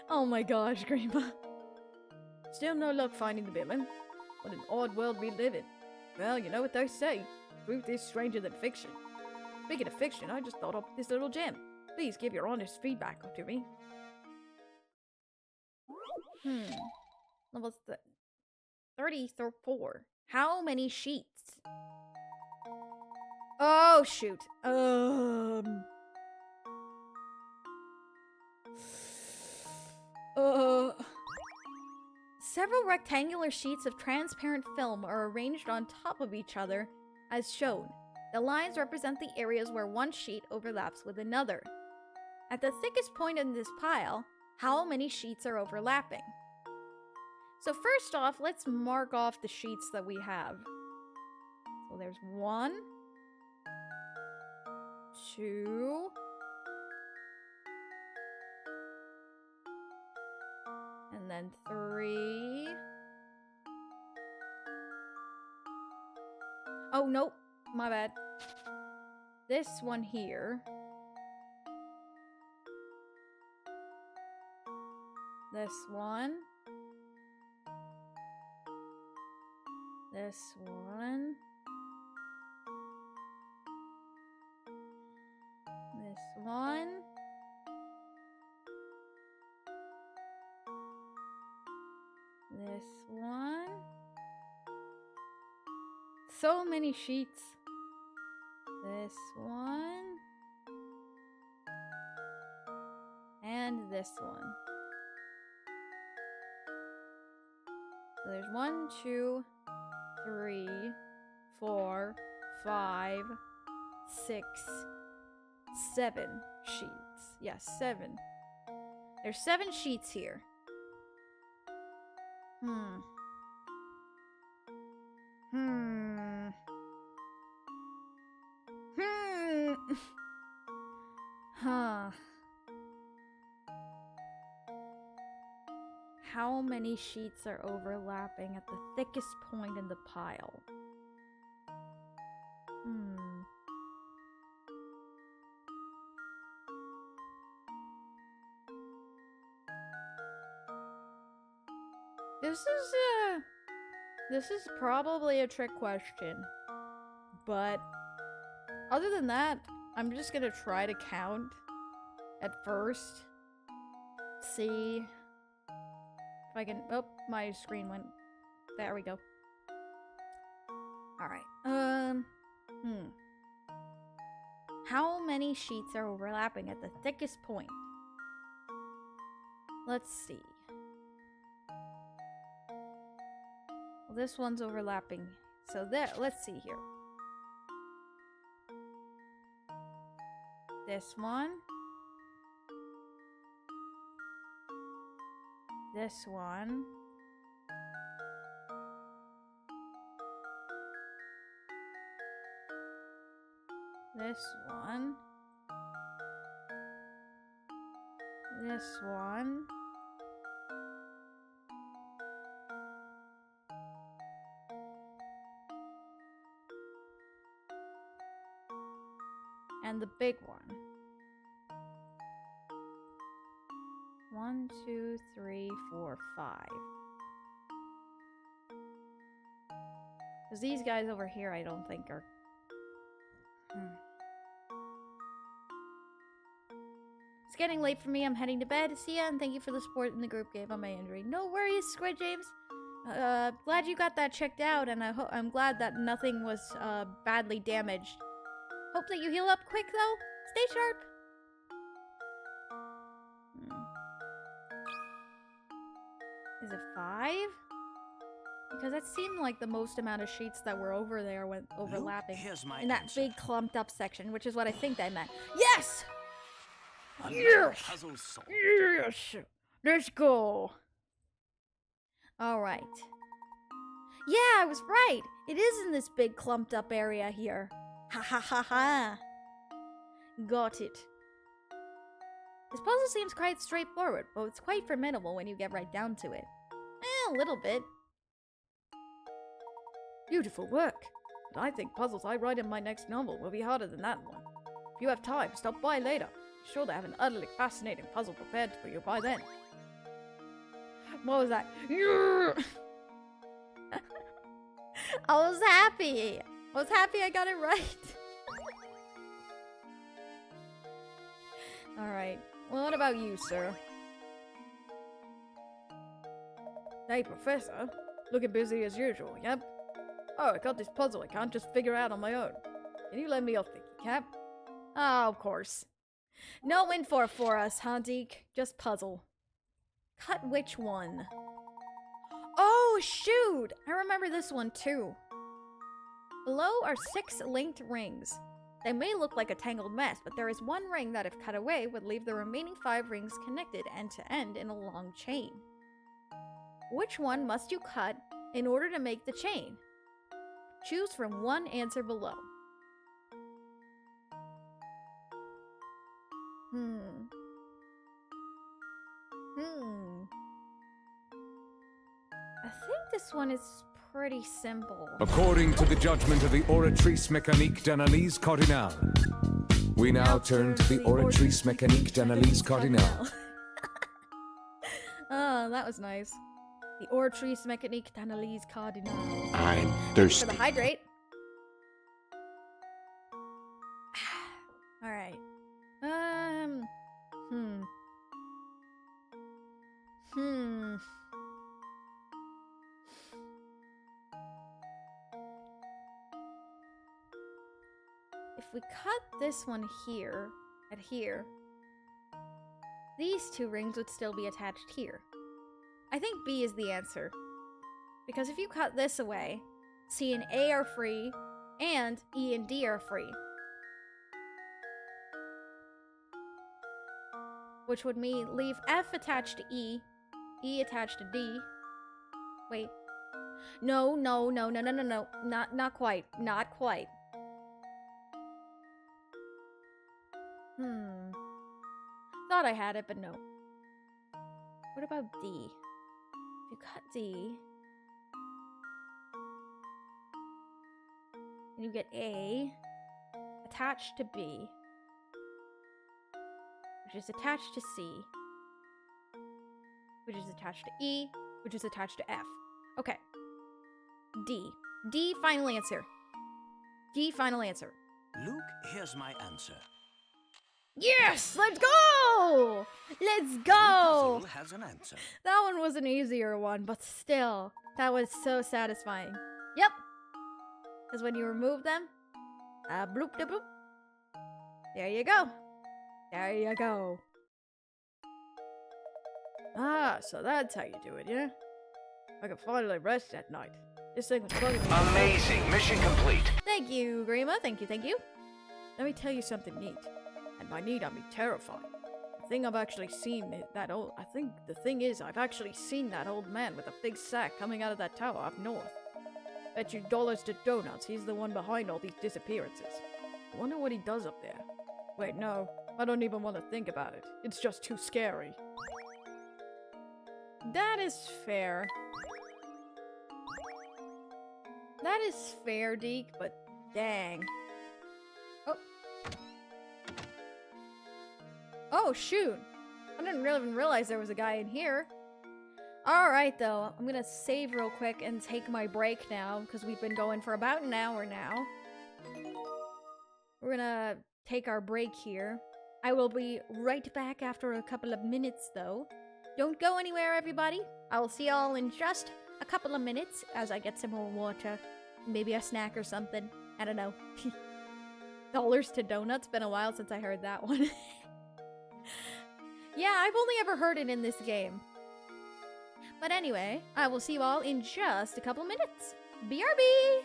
Oh my gosh, Grandma. Still no luck finding the villain. What an odd world we live in. Well, you know what they say. Truth is stranger than fiction. Speaking of fiction, I just thought up this little gem. Please give your honest feedback to me. Level 34. How many sheets? Oh, shoot. Several rectangular sheets of transparent film are arranged on top of each other, as shown. The lines represent the areas where one sheet overlaps with another. At the thickest point in this pile, how many sheets are overlapping? So first off, let's mark off the sheets that we have. So there's 1, 2, and then 3. Oh, nope. My bad. This one here. This one. This one. This one. This one. So many sheets. This one. And this one. So there's 1, 2, 3, 4, 5, 6, 7 sheets. Yes, 7. There's 7 sheets here. Huh. How many sheets are overlapping at the thickest point in the pile? This is probably a trick question. But other than that, I'm just gonna try to count at first. See if I can. Oh, my screen went. There we go. Alright. How many sheets are overlapping at the thickest point? Let's see. Well, this one's overlapping. So there, let's see here. This one. This one. This one. This one. And the big one. 1, 2, 3, 4, 5. Because these guys over here, I don't think are. It's getting late for me. I'm heading to bed. See ya, and thank you for the support in the group game on my injury. No worries, Squid James. Glad you got that checked out, and I'm glad that nothing was badly damaged. Hope that you heal up quick, though. Stay sharp. Is it 5? Because that seemed like the most amount of sheets that were over there went overlapping. Here's my in that answer. big clumped up section, which is what I think they meant. Yes! Another Yes! puzzle solved. Yes! Let's go! Alright. Yeah, I was right! It is in this big clumped up area here. Ha ha ha ha! Got it. This puzzle seems quite straightforward, but it's quite formidable when you get right down to it. A little bit. Beautiful work. But I think puzzles I write in my next novel will be harder than that one. If you have time, stop by later. Be sure to have an utterly fascinating puzzle prepared for you by then. What was that? I was happy. I was happy I got it right. Alright. Well, what about you, sir? Hey, Professor. Looking busy as usual, yep? Oh, I got this puzzle I can't just figure out on my own. Can you lend me your thinky cap? Oh, of course. No info for us, huh, Deke? Just puzzle. Cut which one? Oh, shoot! I remember this one, too. Below are 6 linked rings. They may look like a tangled mess, but there is one ring that, if cut away, would leave the remaining 5 rings connected end to end in a long chain. Which one must you cut in order to make the chain? Choose from one answer below. I think this one is pretty simple. According to the judgment of the Oratrice Mécanique d'Analyse Cardinale, we now turn to the Oratrice Mécanique d'Analyse Cardinale. Oh, that was nice. The Oratrice Mécanique d'Analyse Cardinale. I'm For thirsty. the hydrate. Alright. If we cut this one here, at here, these 2 rings would still be attached here. I think B is the answer. Because if you cut this away, C and A are free, and E and D are free. Which would mean leave F attached to E, E attached to D. Wait. No. Not quite. Not quite. Thought I had it, but no. What about D? If you cut D, and you get A attached to B, which is attached to C, which is attached to E, which is attached to F. Okay. D. D, final answer. D, final answer. Luke, here's my answer. Yes! Let's go! Let's Every go! puzzle has an answer. That one was an easier one, but still, that was so satisfying. Yep. Because when you remove them, bloop de bloop. There you go. There you go. Ah, so that's how you do it, yeah? I can finally rest at night. This thing was bugging me. Amazing. Mission complete. Thank you, Grima. Thank you. Let me tell you something neat. And by neat, I mean terrifying. I think I've actually seen that old... I think the thing is, I've actually seen that old man with a big sack coming out of that tower up north. Bet you dollars to donuts he's the one behind all these disappearances. I wonder what he does up there. Wait, no. I don't even want to think about it. It's just too scary. That is fair. That is fair, Deke, but dang. Oh. Oh, shoot. I didn't really even realize there was a guy in here. Alright, though. I'm gonna save real quick and take my break now, because we've been going for about an hour now. We're gonna take our break here. I will be right back after a couple of minutes, though. Don't go anywhere, everybody. I'll see y'all in just a couple of minutes as I get some more water. Maybe a snack or something. I don't know. Dollars to donuts. Been a while since I heard that one. Yeah, I've only ever heard it in this game. But anyway, I will see you all in just a couple minutes. BRB!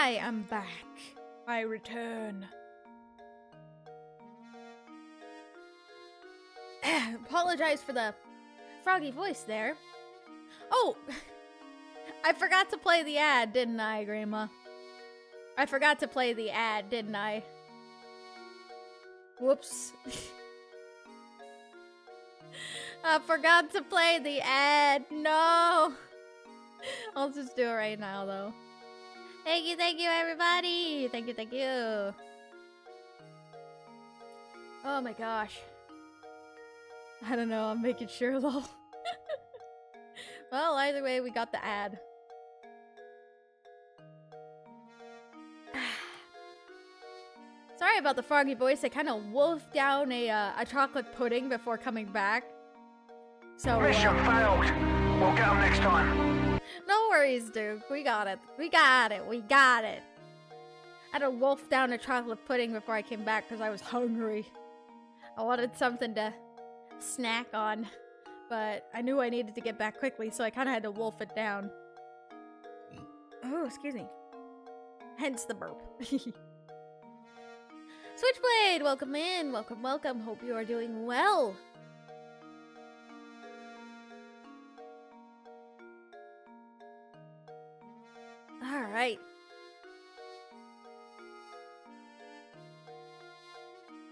I am back. I return. Apologize for the froggy voice there. Oh, I forgot to play the ad, didn't I, Grandma? I forgot to play the ad, didn't I? Whoops. I forgot to play the ad. No. I'll just do it right now, though. Thank you, everybody. Thank you. Oh my gosh. I don't know, I'm making sure, though. Well, either way, we got the ad. Sorry about the froggy voice. I kind of wolfed down a chocolate pudding before coming back. So, Mission failed. We'll get them next time. No worries, Duke. We got it. We got it. I had to wolf down a chocolate pudding before I came back because I was hungry. I wanted something to snack on, but I knew I needed to get back quickly, so I kind of had to wolf it down. Oh, excuse me. Hence the burp. Switchblade, welcome in. Welcome. Hope you are doing well. Alright.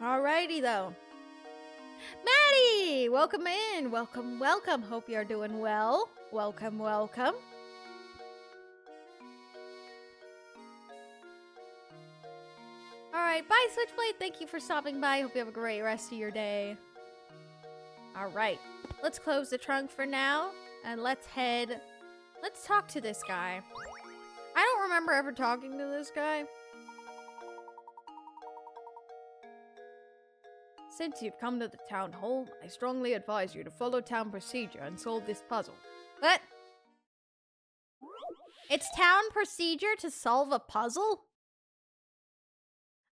Alrighty, though. Maddie! Welcome in. Welcome. Hope you are doing well. Welcome. Alright, bye, Switchblade. Thank you for stopping by. Hope you have a great rest of your day. Alright. Let's close the trunk for now. And let's talk to this guy. I don't remember ever talking to this guy. Since you've come to the town hall, I strongly advise you to follow town procedure and solve this puzzle. What? It's town procedure to solve a puzzle?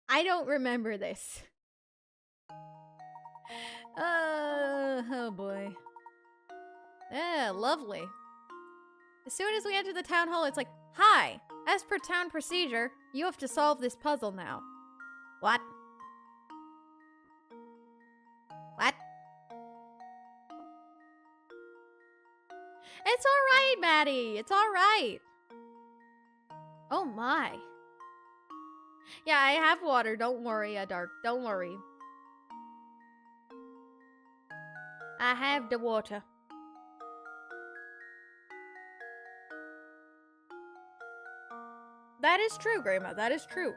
I don't remember this. Oh boy. Yeah, lovely. As soon as we enter the town hall, it's like, hi, as per town procedure, you have to solve this puzzle now. What? It's alright, Maddie. It's alright. Oh my. Yeah, I have water. Don't worry, Dark. Don't worry. I have the water. That is true, Grandma. That is true.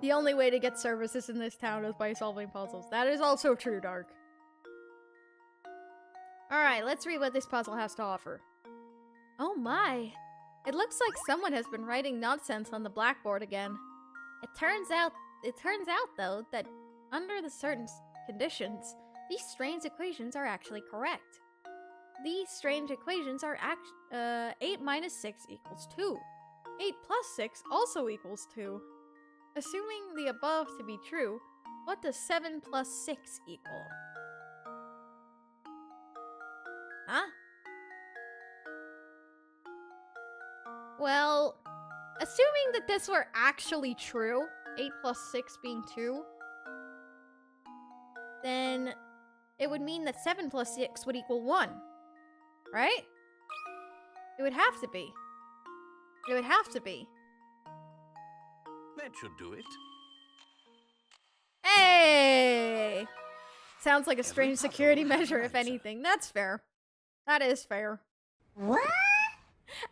The only way to get services in this town is by solving puzzles. That is also true, Dark. Alright, let's read what this puzzle has to offer. Oh my. It looks like someone has been writing nonsense on the blackboard again. It turns out though, that under the certain conditions, these strange equations are actually correct. These strange equations are 8 minus 6 equals 2. 8 plus 6 also equals 2. Assuming the above to be true, what does 7 plus 6 equal? Huh? Well, assuming that this were actually true, 8 plus 6 being 2, then it would mean that 7 plus 6 would equal 1. Right? It would have to be. It would have to be. That should do it. Hey! Sounds like a strange security measure, if anything. That's fair. That is fair. What?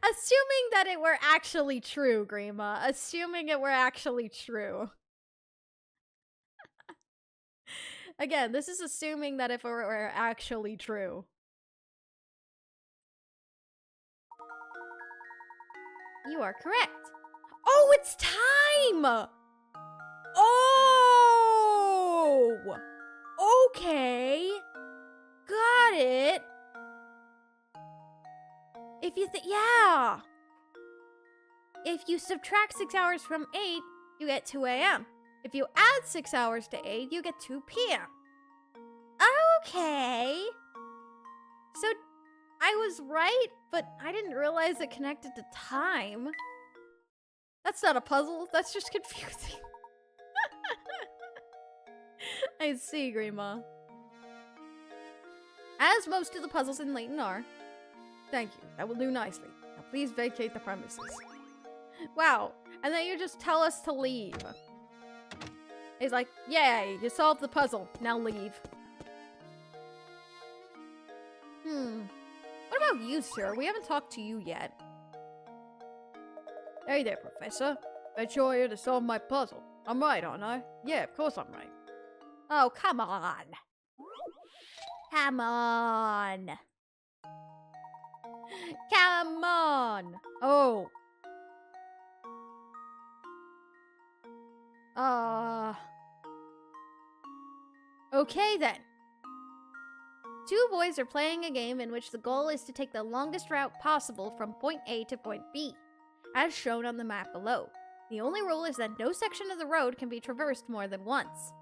Assuming that it were actually true, Grandma. Assuming it were actually true. Again, this is assuming that if it were actually true. You are correct. Oh, it's time! Oh! Okay. Got it. If you yeah. If you subtract 6 hours from 8, you get 2 a.m. If you add 6 hours to 8, you get 2 p.m. Okay. So, I was right But I didn't realize it connected to time. That's not a puzzle. That's just confusing. I see, Grandma. As most of the puzzles in Layton are. Thank you. That will do nicely. Now please vacate the premises. Wow. And then you just tell us to leave. He's like, yay, you solved the puzzle. Now leave. What about you, sir? We haven't talked to you yet. Hey there, Professor. Bet you're here to solve my puzzle. I'm right, aren't I? Yeah, of course I'm right. Oh, come on. Come on. Come on. Oh. Okay then. Two boys are playing a game in which the goal is to take the longest route possible from point A to point B, as shown on the map below. The only rule is that no section of the road can be traversed more than once.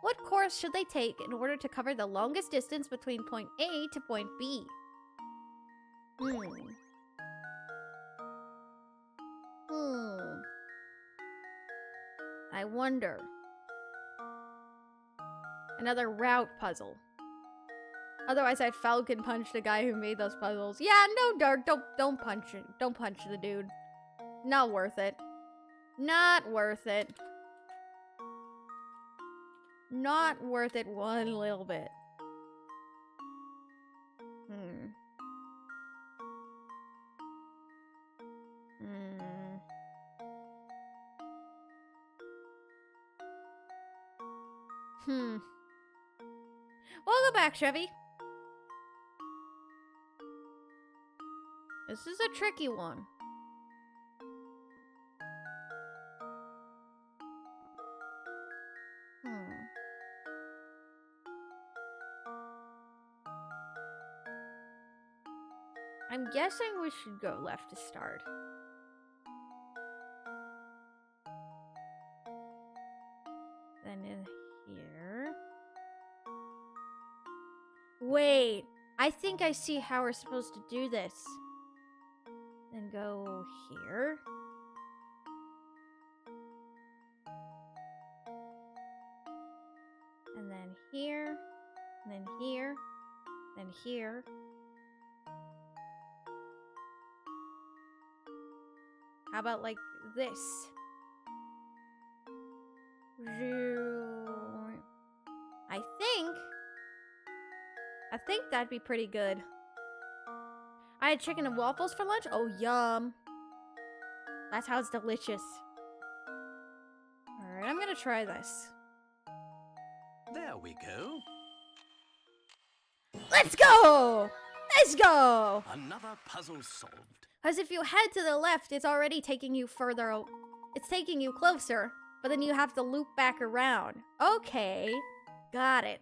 What course should they take in order to cover the longest distance between point A to point B? I wonder. Another route puzzle. Otherwise, I'd Falcon punch the guy who made those puzzles. Yeah, no, Dark, don't punch it. Don't punch the dude. Not worth it. Not worth it. Not worth it one little bit. Welcome back, Chevy. This is a tricky one. I'm guessing we should go left to start. Then in here. Wait, I think I see how we're supposed to do this. Then go here. And then here. And then here. Then here. How about like this? I think that'd be pretty good. I had chicken and waffles for lunch. Oh, yum. That sounds delicious. Alright, I'm gonna try this. There we go. Let's go! Let's go! Another puzzle solved. Because if you head to the left, it's already taking you further. It's taking you closer, but then you have to loop back around. Okay. Got it.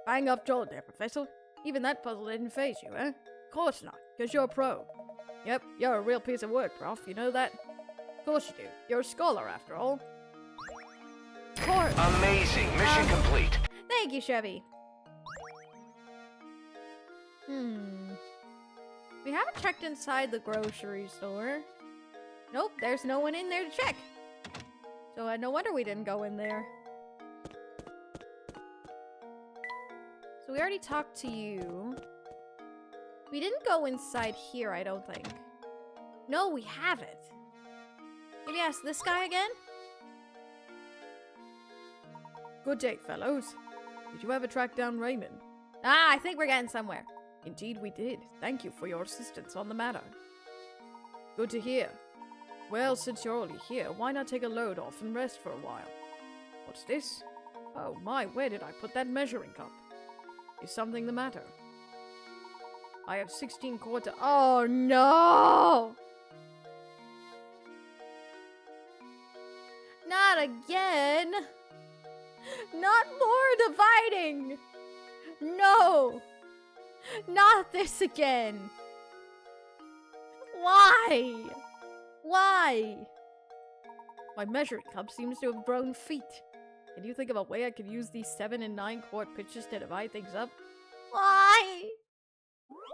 Bang up Joel there, Professor. Even that puzzle didn't faze you, eh? Of course not, because you're a pro. Yep, you're a real piece of work, Prof. You know that? Of course you do. You're a scholar, after all. Of course. Amazing. Mission complete. Thank you, Chevy. We haven't checked inside the grocery store. Nope, there's no one in there to check. So no wonder we didn't go in there. So we already talked to you. We didn't go inside here, I don't think. No, we haven't. Maybe ask this guy again? Good day, fellows. Did you ever track down Raymond? Ah, I think we're getting somewhere. Indeed we did. Thank you for your assistance on the matter. Good to hear. Well, since you're already here, why not take a load off and rest for a while? What's this? Oh my, where did I put that measuring cup? Is something the matter? I have 16 quarter— Oh no! Not again! Not more dividing! No! Not this again! Why? Why? My measuring cup seems to have grown feet. Can you think of a way I could use these 7 and 9 quart pitchers to divide things up? Why?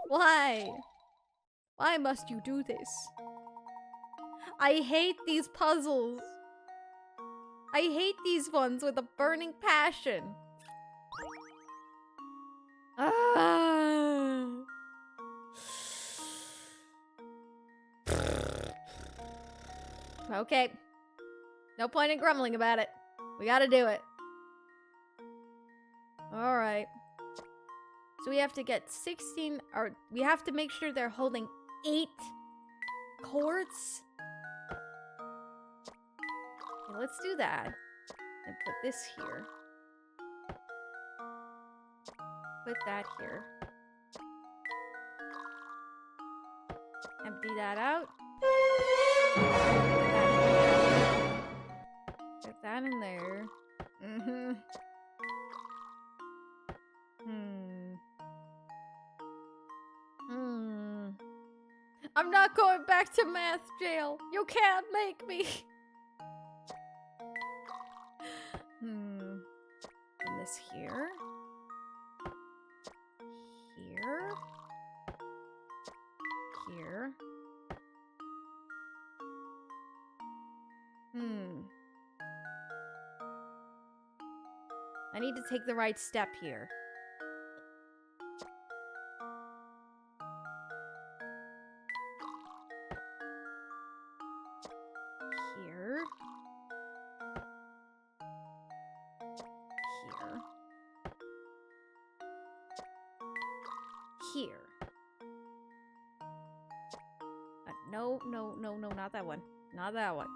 Why? Why must you do this? I hate these puzzles. I hate these ones with a burning passion. Ah. Okay. No point in grumbling about it. We gotta do it. Alright. So we have to get 16, or we have to make sure they're holding 8 chords. Okay, let's do that. And put this here. Put that here. Empty that out. Put that in there. Mm-hmm. I'm not going back to math jail. You can't make me. And this here. Here. Here. I need to take the right step here. Here. Here. Here. No, not that one. Not that one.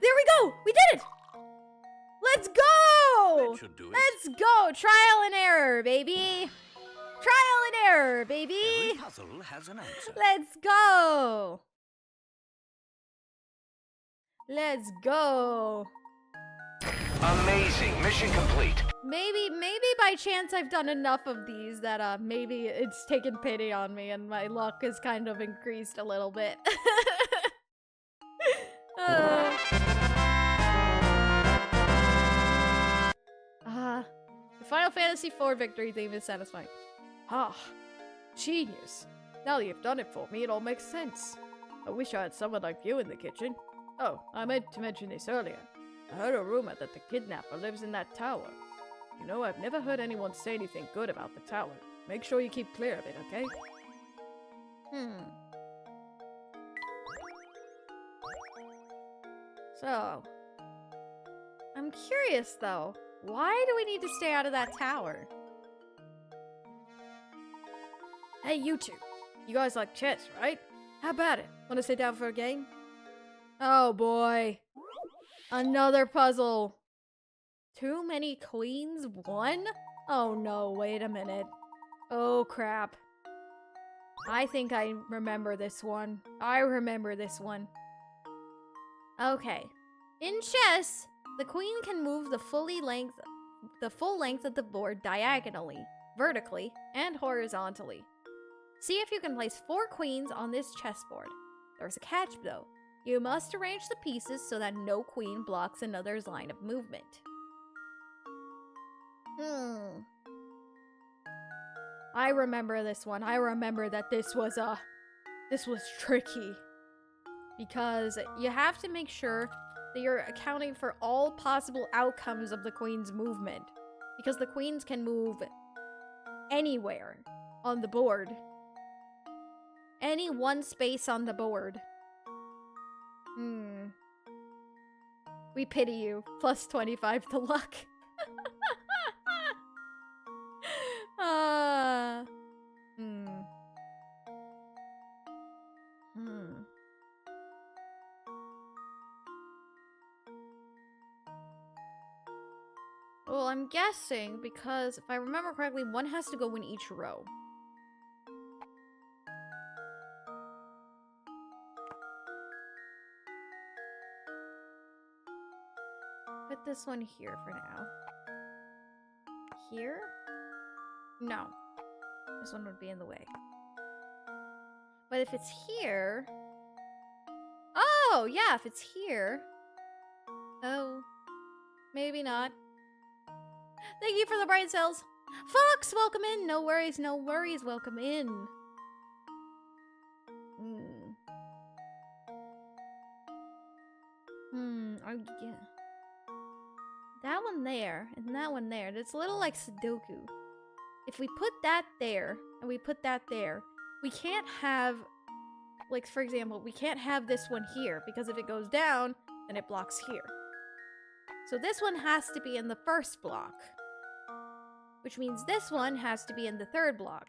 There we go! We did it! Let's go! That should do it. Let's go! Trial and error, baby! Trial and error, baby! Every puzzle has an answer. Let's go! Let's go! Amazing. Mission complete. Maybe by chance I've done enough of these that maybe it's taken pity on me and my luck has kind of increased a little bit. The Final Fantasy IV victory theme is satisfying. Ah, genius. Now that you've done it for me, it all makes sense. I wish I had someone like you in the kitchen. Oh, I meant to mention this earlier. I heard a rumor that the kidnapper lives in that tower. You know, I've never heard anyone say anything good about the tower. Make sure you keep clear of it, okay? So, I'm curious though. Why do we need to stay out of that tower? Hey, you two. You guys like chess, right? How about it? Want to sit down for a game? Oh boy. Another puzzle. Too many queens? One? Oh no, wait a minute. Oh crap. I think I remember this one. I remember this one. Okay. In chess, the queen can move the full length of the board diagonally, vertically, and horizontally. See if you can place 4 queens on this chessboard. There's a catch though. You must arrange the pieces so that no queen blocks another's line of movement. I remember this one. I remember that this was tricky. Because you have to make sure that you're accounting for all possible outcomes of the queen's movement. Because the queens can move anywhere on the board. Any one space on the board. We pity you. Plus 25 to luck. Well, I'm guessing because if I remember correctly, one has to go in each row. Put this one here for now. Here? No. This one would be in the way. But if it's here... Oh, yeah, if it's here... Oh. Maybe not. Thank you for the bright cells. Fox, welcome in. No worries, no worries. Welcome in. Oh, yeah. That one there and that one there. It's a little like Sudoku. If we put that there and we put that there, we can't have, like, for example, we can't have this one here because if it goes down, then it blocks here. So this one has to be in the first block, which means this one has to be in the third block.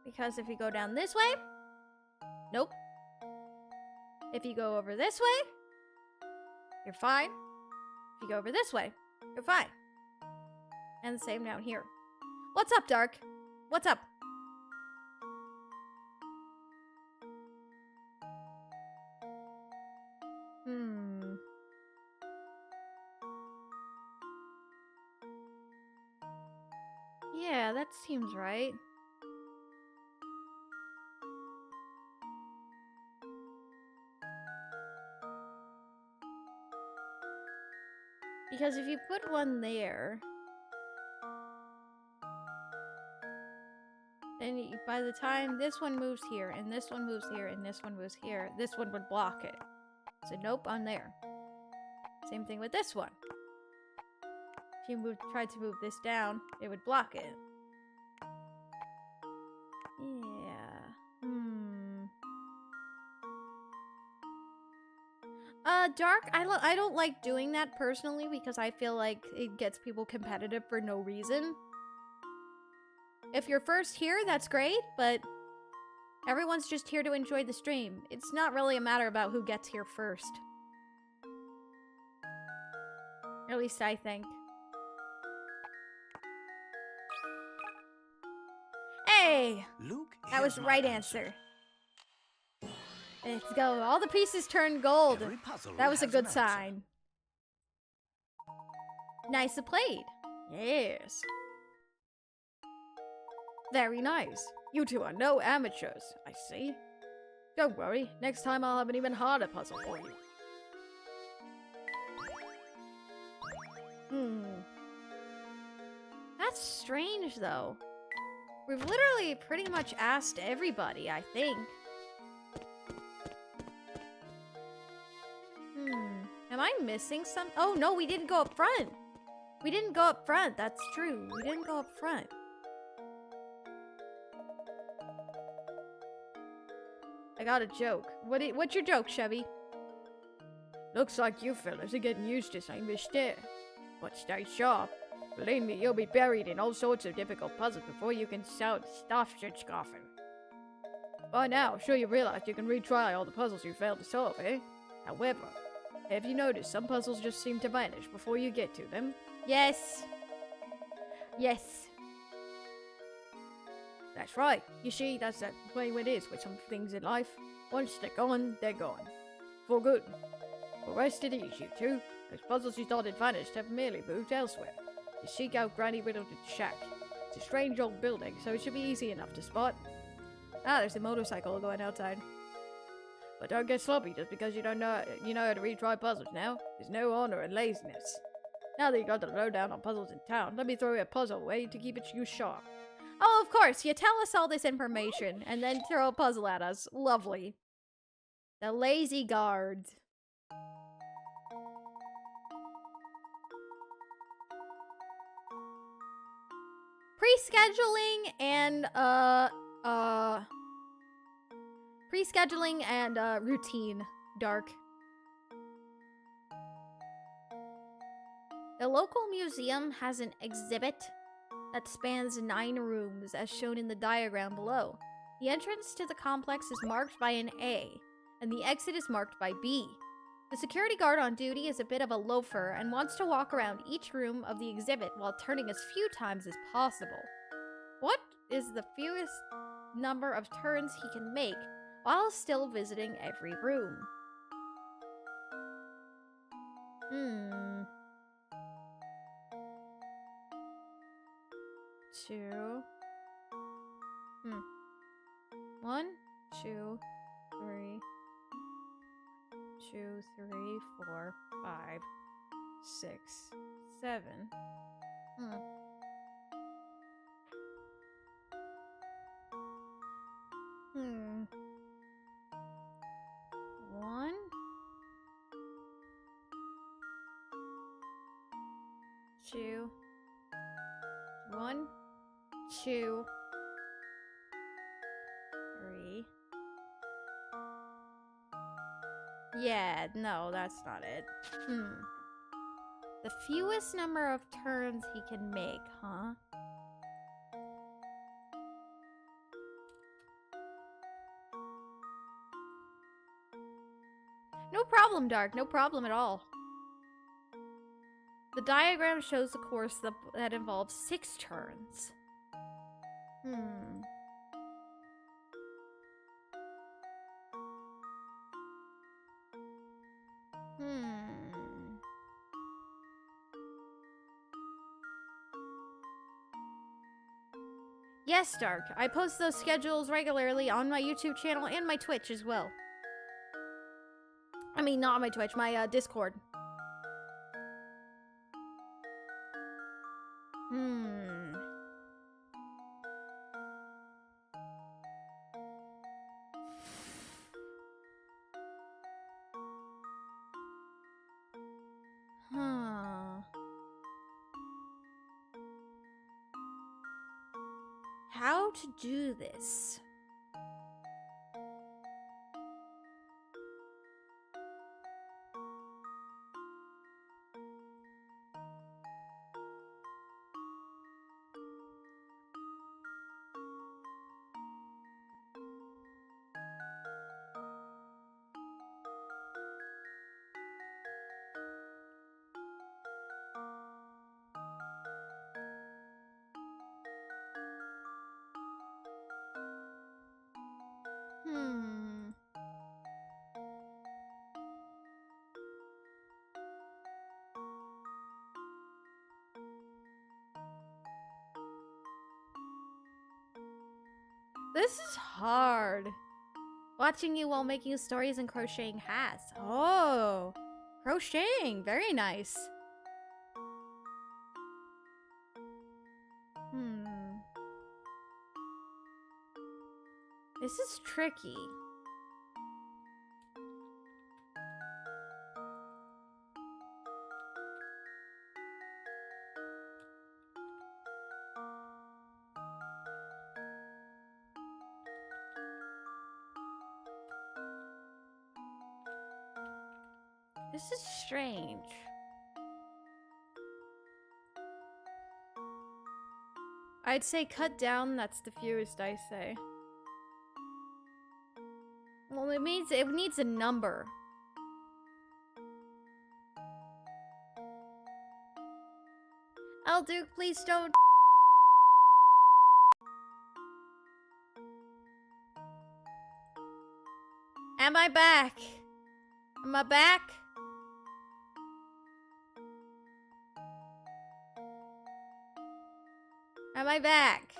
Because if you go down this way, nope. If you go over this way, you're fine. If you go over this way, you're fine. And the same down here. What's up, Dark? What's up? Yeah, that seems right. Because if you put one there, then by the time this one moves here, and this one moves here, and this one moves here, this one would block it. So nope, on there. Same thing with this one. If you tried to move this down, it would block it. Yeah. Dark, I don't like doing that personally because I feel like it gets people competitive for no reason. If you're first here, that's great, but everyone's just here to enjoy the stream. It's not really a matter about who gets here first. At least I think. Hey! Luke, That was the right answer. Let's go. All the pieces turned gold. That was a good sign. Nicely played. Yes. Very nice. You two are no amateurs, I see. Don't worry. Next time I'll have an even harder puzzle for you. That's strange, though. We've literally pretty much asked everybody, I think. Am I missing some? Oh, no, we didn't go up front. We didn't go up front. That's true. We didn't go up front. I got a joke. What's your joke, Chevy? Looks like you fellas are getting used to saying this stare. But stay sharp. Believe me, you'll be buried in all sorts of difficult puzzles before you can stop scoffing. By now, sure you realize you can retry all the puzzles you failed to solve, eh? However, have you noticed some puzzles just seem to vanish before you get to them? Yes. Yes. That's right. You see, that's the way it is with some things in life. Once they're gone, they're gone. For good. But rest at ease, you two. Those puzzles you thought had vanished have merely moved elsewhere. You seek out Granny Riddleton's shack. It's a strange old building, so it should be easy enough to spot. Ah, there's a motorcycle going outside. But don't get sloppy just because you know how to retry puzzles now. There's no honor in laziness. Now that you got the lowdown on puzzles in town, let me throw you a puzzle way to keep you sharp. Oh, of course. You tell us all this information and then throw a puzzle at us. Lovely. The lazy guard. Pre-scheduling and routine, Dark. The local museum has an exhibit that spans 9 rooms, as shown in the diagram below. The entrance to the complex is marked by an A, and the exit is marked by B. The security guard on duty is a bit of a loafer and wants to walk around each room of the exhibit while turning as few times as possible. What is the fewest number of turns he can make while still visiting every room? 2. 1, 2, 3, 2, 3, 4, 5, 6, 7. Hmm. 1. 2. 1, 2, 3. Yeah, no, that's not it. The fewest number of turns he can make, huh? No problem, Dark. No problem at all. The diagram shows a course that involves 6 turns. Yes, Dark. I post those schedules regularly on my YouTube channel and my Twitch as well. I mean, not my Twitch, my Discord. How to do this? This is hard. Watching you while making stories and crocheting hats. Oh, crocheting. Very nice. This is tricky. This is strange. I'd say cut down, that's the fewest I say. Well, it needs a number. Al Duke, please don't. Am I back? Am I back? Am I back?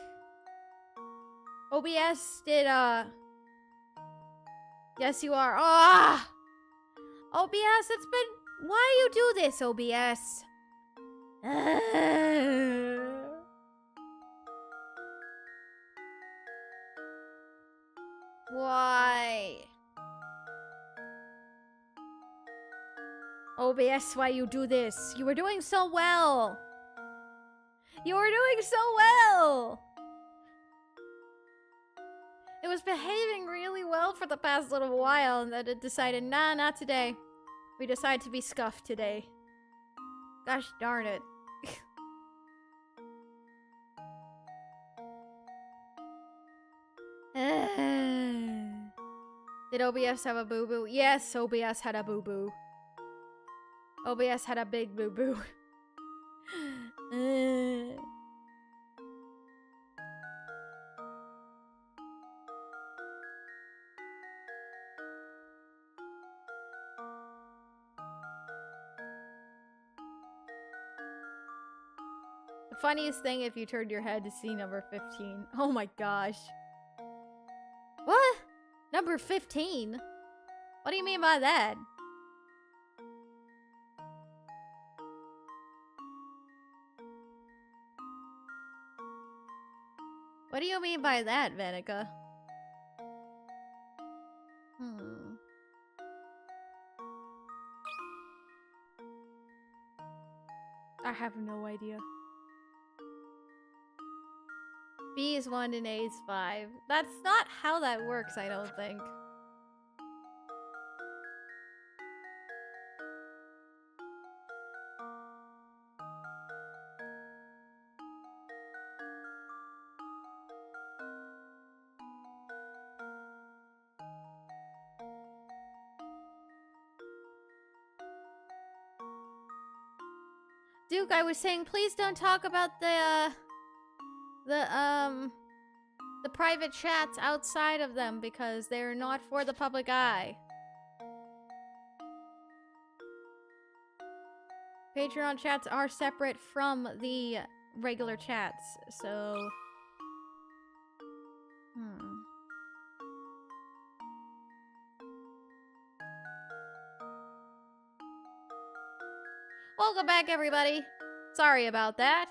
OBS did, Yes, you are. Ah! OBS, it's been... Why you do this, OBS? Why? OBS, why you do this? You were doing so well. You were doing so well. It was behaving really well for the past little while, and then it decided, nah, not today. We decide to be scuffed today. Gosh darn it. Did OBS have a boo-boo? Yes, OBS had a boo-boo. OBS had a big boo-boo. The funniest thing if you turned your head to see number 15. Oh my gosh. What? Number 15? What do you mean by that? What do you mean by that, Venica? I have no idea. B is 1 and A is 5. That's not how that works, I don't think. Duke, I was saying please don't talk about the private chats outside of them because they're not for the public eye. Patreon chats are separate from the regular chats, so... Welcome back, everybody. Sorry about that.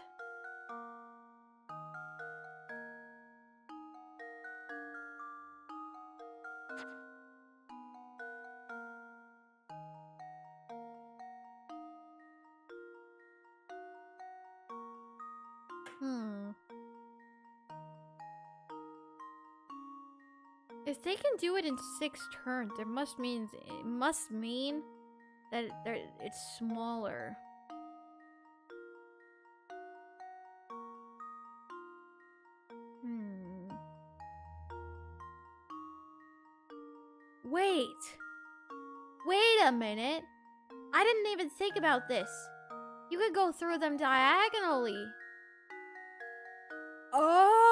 If they can do it in 6 turns, it must mean that it's smaller. Wait a minute. I didn't even think about this. You could go through them diagonally. Oh.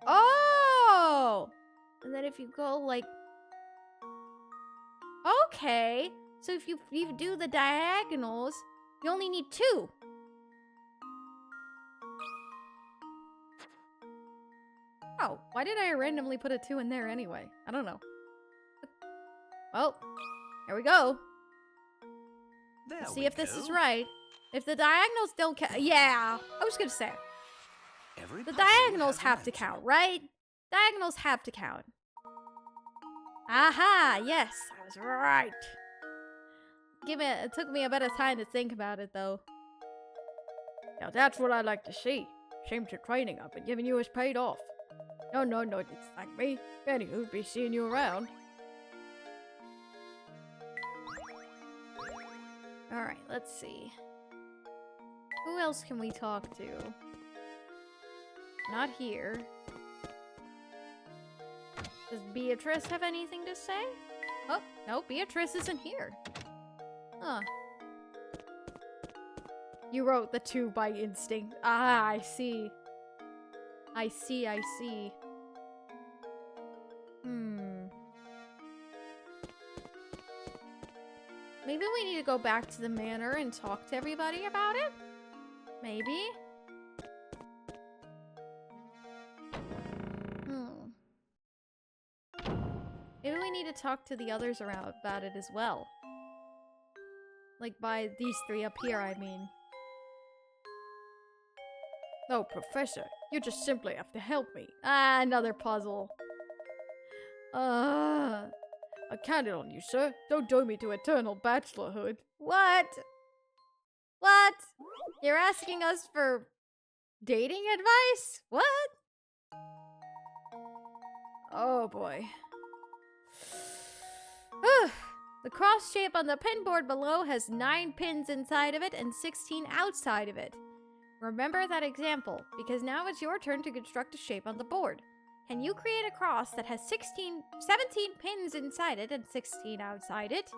Oh. And then if you go like... Okay. So if you do the diagonals, you only need 2. Oh, why did I randomly put a 2 in there anyway? I don't know. Well, here we go. Let's see if this is right. If the diagonals don't count... Yeah, I was gonna say. The diagonals have to count, right? Diagonals have to count. Aha, yes, I was right. It took me a bit of time to think about it, though. Now that's what I like to see. Seems the training I've been giving you has paid off. No, it's like me. Anywho, be seeing you around. Alright, let's see. Who else can we talk to? Not here. Does Beatrice have anything to say? Oh, no, Beatrice isn't here. Huh. You wrote the 2 by instinct. Ah, I see. I see. Maybe we need to go back to the manor and talk to everybody about it? Maybe? Maybe we need to talk to the others around about it as well. Like by these 3 up here, I mean. No, Professor, you just simply have to help me. Ah, another puzzle. I counted on you, sir. Don't doom me to eternal bachelorhood. What? What? You're asking us for dating advice? What? Oh boy. The cross shape on the pin board below has 9 pins inside of it and 16 outside of it. Remember that example, because now it's your turn to construct a shape on the board. Can you create a cross that has 17 pins inside it and 16 outside it?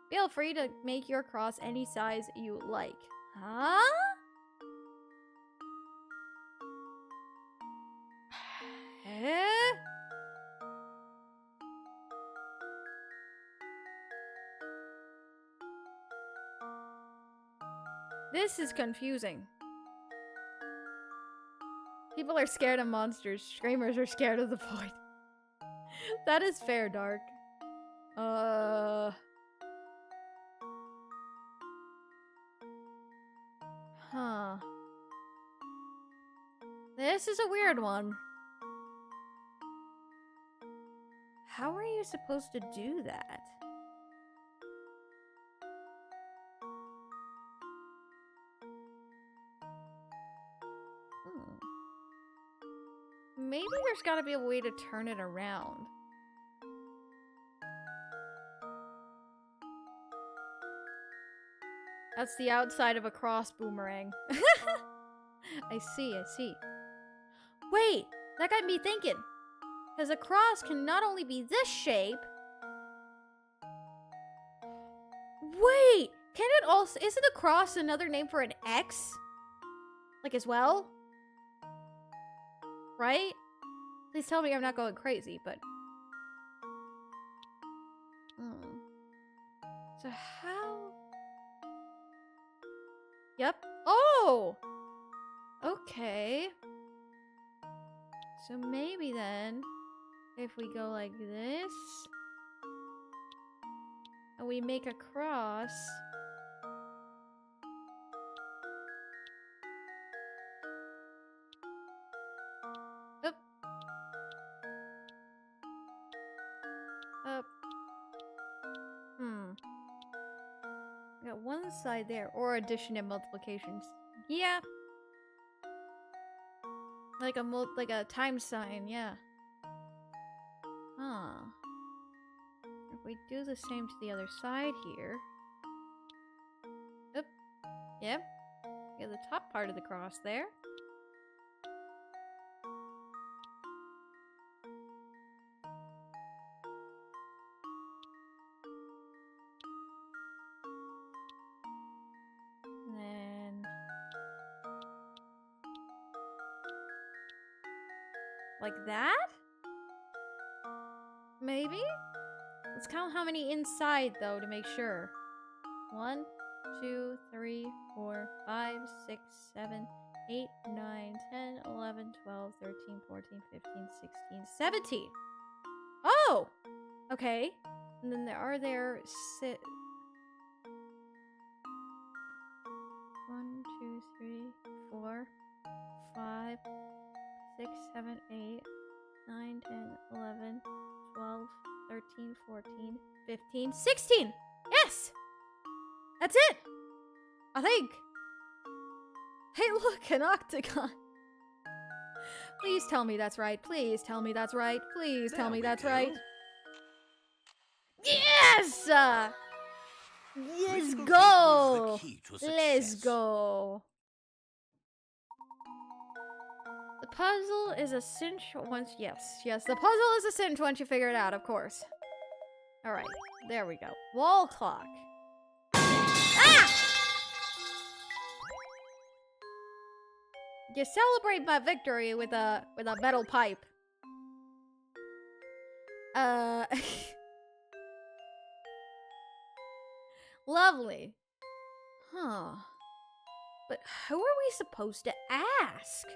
Feel free to make your cross any size you like. Huh? This is confusing. People are scared of monsters. Screamers are scared of the void. That is fair, Dark. Huh. This is a weird one. How are you supposed to do that? Maybe there's gotta be a way to turn it around. That's the outside of a cross boomerang. I see, I see. Wait, that got me thinking. Because a cross can not only be this shape. Wait, can it also... Isn't a cross another name for an X? Like as well? Right? Please tell me I'm not going crazy, but... So how... Yep. Oh! Okay. So maybe then, if we go like this, and we make a cross, up, up, we got one side there, or addition and multiplications. Yeah. Like a time sign, yeah. Huh. If we do the same to the other side here. Oop. Yep. Get the top part of the cross there. And then like that? Maybe? Let's count how many inside, though, to make sure. 1, 2, 3, 4, 5, 6, 7, 8, 9, 10, 11, 12, 13, 14, 15, 16, 17. Oh! Okay. And then there 6. 1, 2, 3, 4, 5, 6, 7, 8, 9, 10, 11, 12, 13, 14, 15, 16! Yes! That's it! I think. Hey, look, an octagon. Please tell me that's right. Please tell me that's right. Please tell me that's right. Yes! Let's go! Let's go. The puzzle is a cinch once... Yes, the puzzle is a cinch once you figure it out, of course. Alright, there we go. Wall clock. Ah! You celebrate my victory with a metal pipe. Lovely. Huh. But who are we supposed to ask?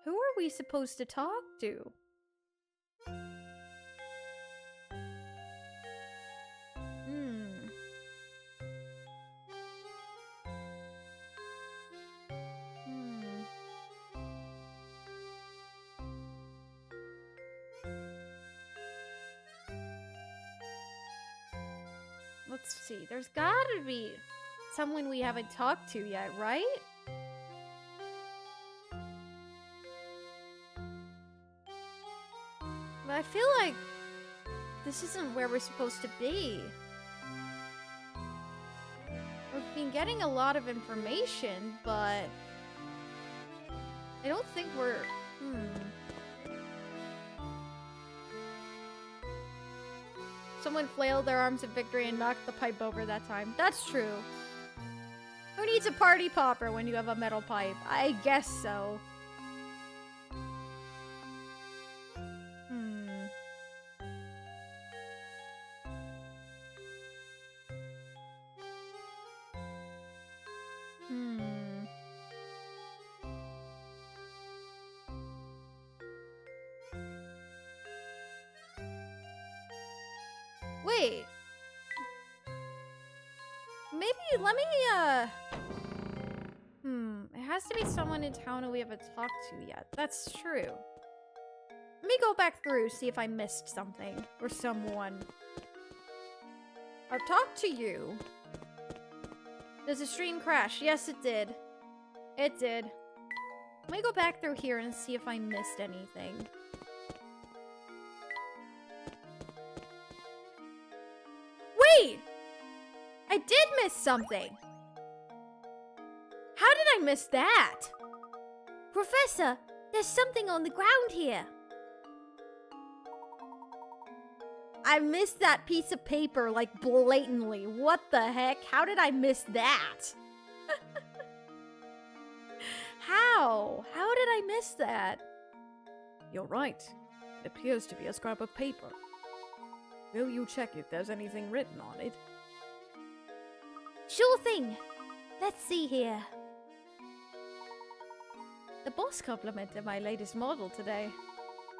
Who are we supposed to talk to? Let's see. There's gotta be someone we haven't talked to yet, right? But I feel like this isn't where we're supposed to be. We've been getting a lot of information, but I don't think we're... Someone flailed their arms in victory and knocked the pipe over that time. That's true. Who needs a party popper when you have a metal pipe? I guess so. let me, it has to be someone in town who we haven't talked to yet. That's true. Let me go back through, see if I missed something. Or someone. I've talked to you. Does the stream crash? Yes, it did. It did. Let me go back through here and see if I missed anything. Wait! I did miss something! How did I miss that? Professor, there's something on the ground here. I missed that piece of paper, like, blatantly. What the heck? How did I miss that? How? How did I miss that? You're right. It appears to be a scrap of paper. Will you check if there's anything written on it? Sure thing. Let's see here. The boss complimented my latest model today.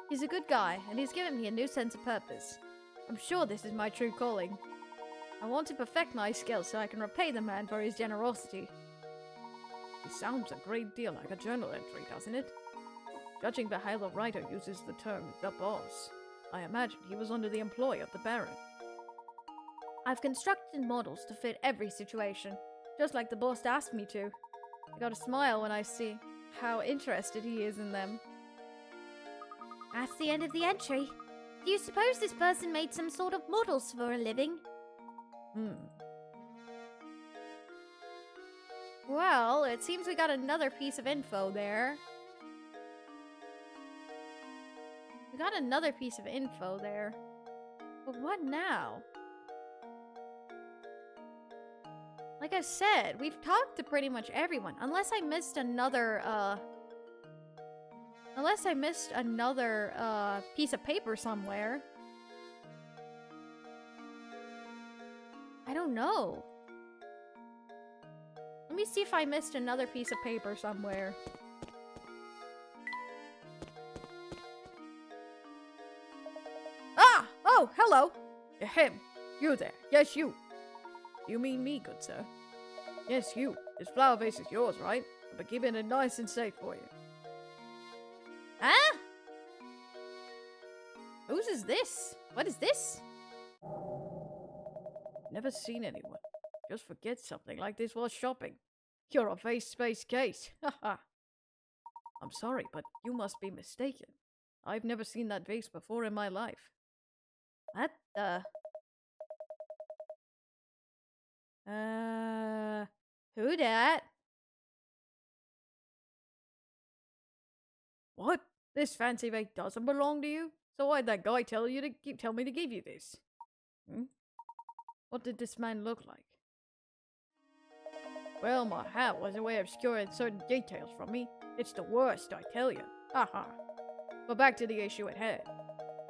He's a good guy, and he's given me a new sense of purpose. I'm sure this is my true calling. I want to perfect my skills so I can repay the man for his generosity. It sounds a great deal like a journal entry, doesn't it? Judging by how the writer uses the term the boss, I imagine he was under the employ of the Baron. I've constructed models to fit every situation, just like the boss asked me to. I got a smile when I see how interested he is in them. That's the end of the entry. Do you suppose this person made some sort of models for a living? Well, it seems we got another piece of info there. We got another piece of info there. But what now? Like I said, we've talked to pretty much everyone. Unless I missed another, piece of paper somewhere. I don't know. Let me see if I missed another piece of paper somewhere. Ah! Oh, hello! Ahem! You there. Yes, you. You mean me, good sir? Yes, you. This flower vase is yours, right? I'll be keeping it nice and safe for you. Huh? Whose is this? What is this? Never seen anyone just forget something like this while shopping. You're a vase space case. Haha. I'm sorry, but you must be mistaken. I've never seen that vase before in my life. What the? Who dat? What? This fancy vase doesn't belong to you? So why'd that guy tell me to give you this? What did this man look like? Well, my hat was a way of obscuring certain details from me. It's the worst, I tell you. Haha. But back to the issue at hand.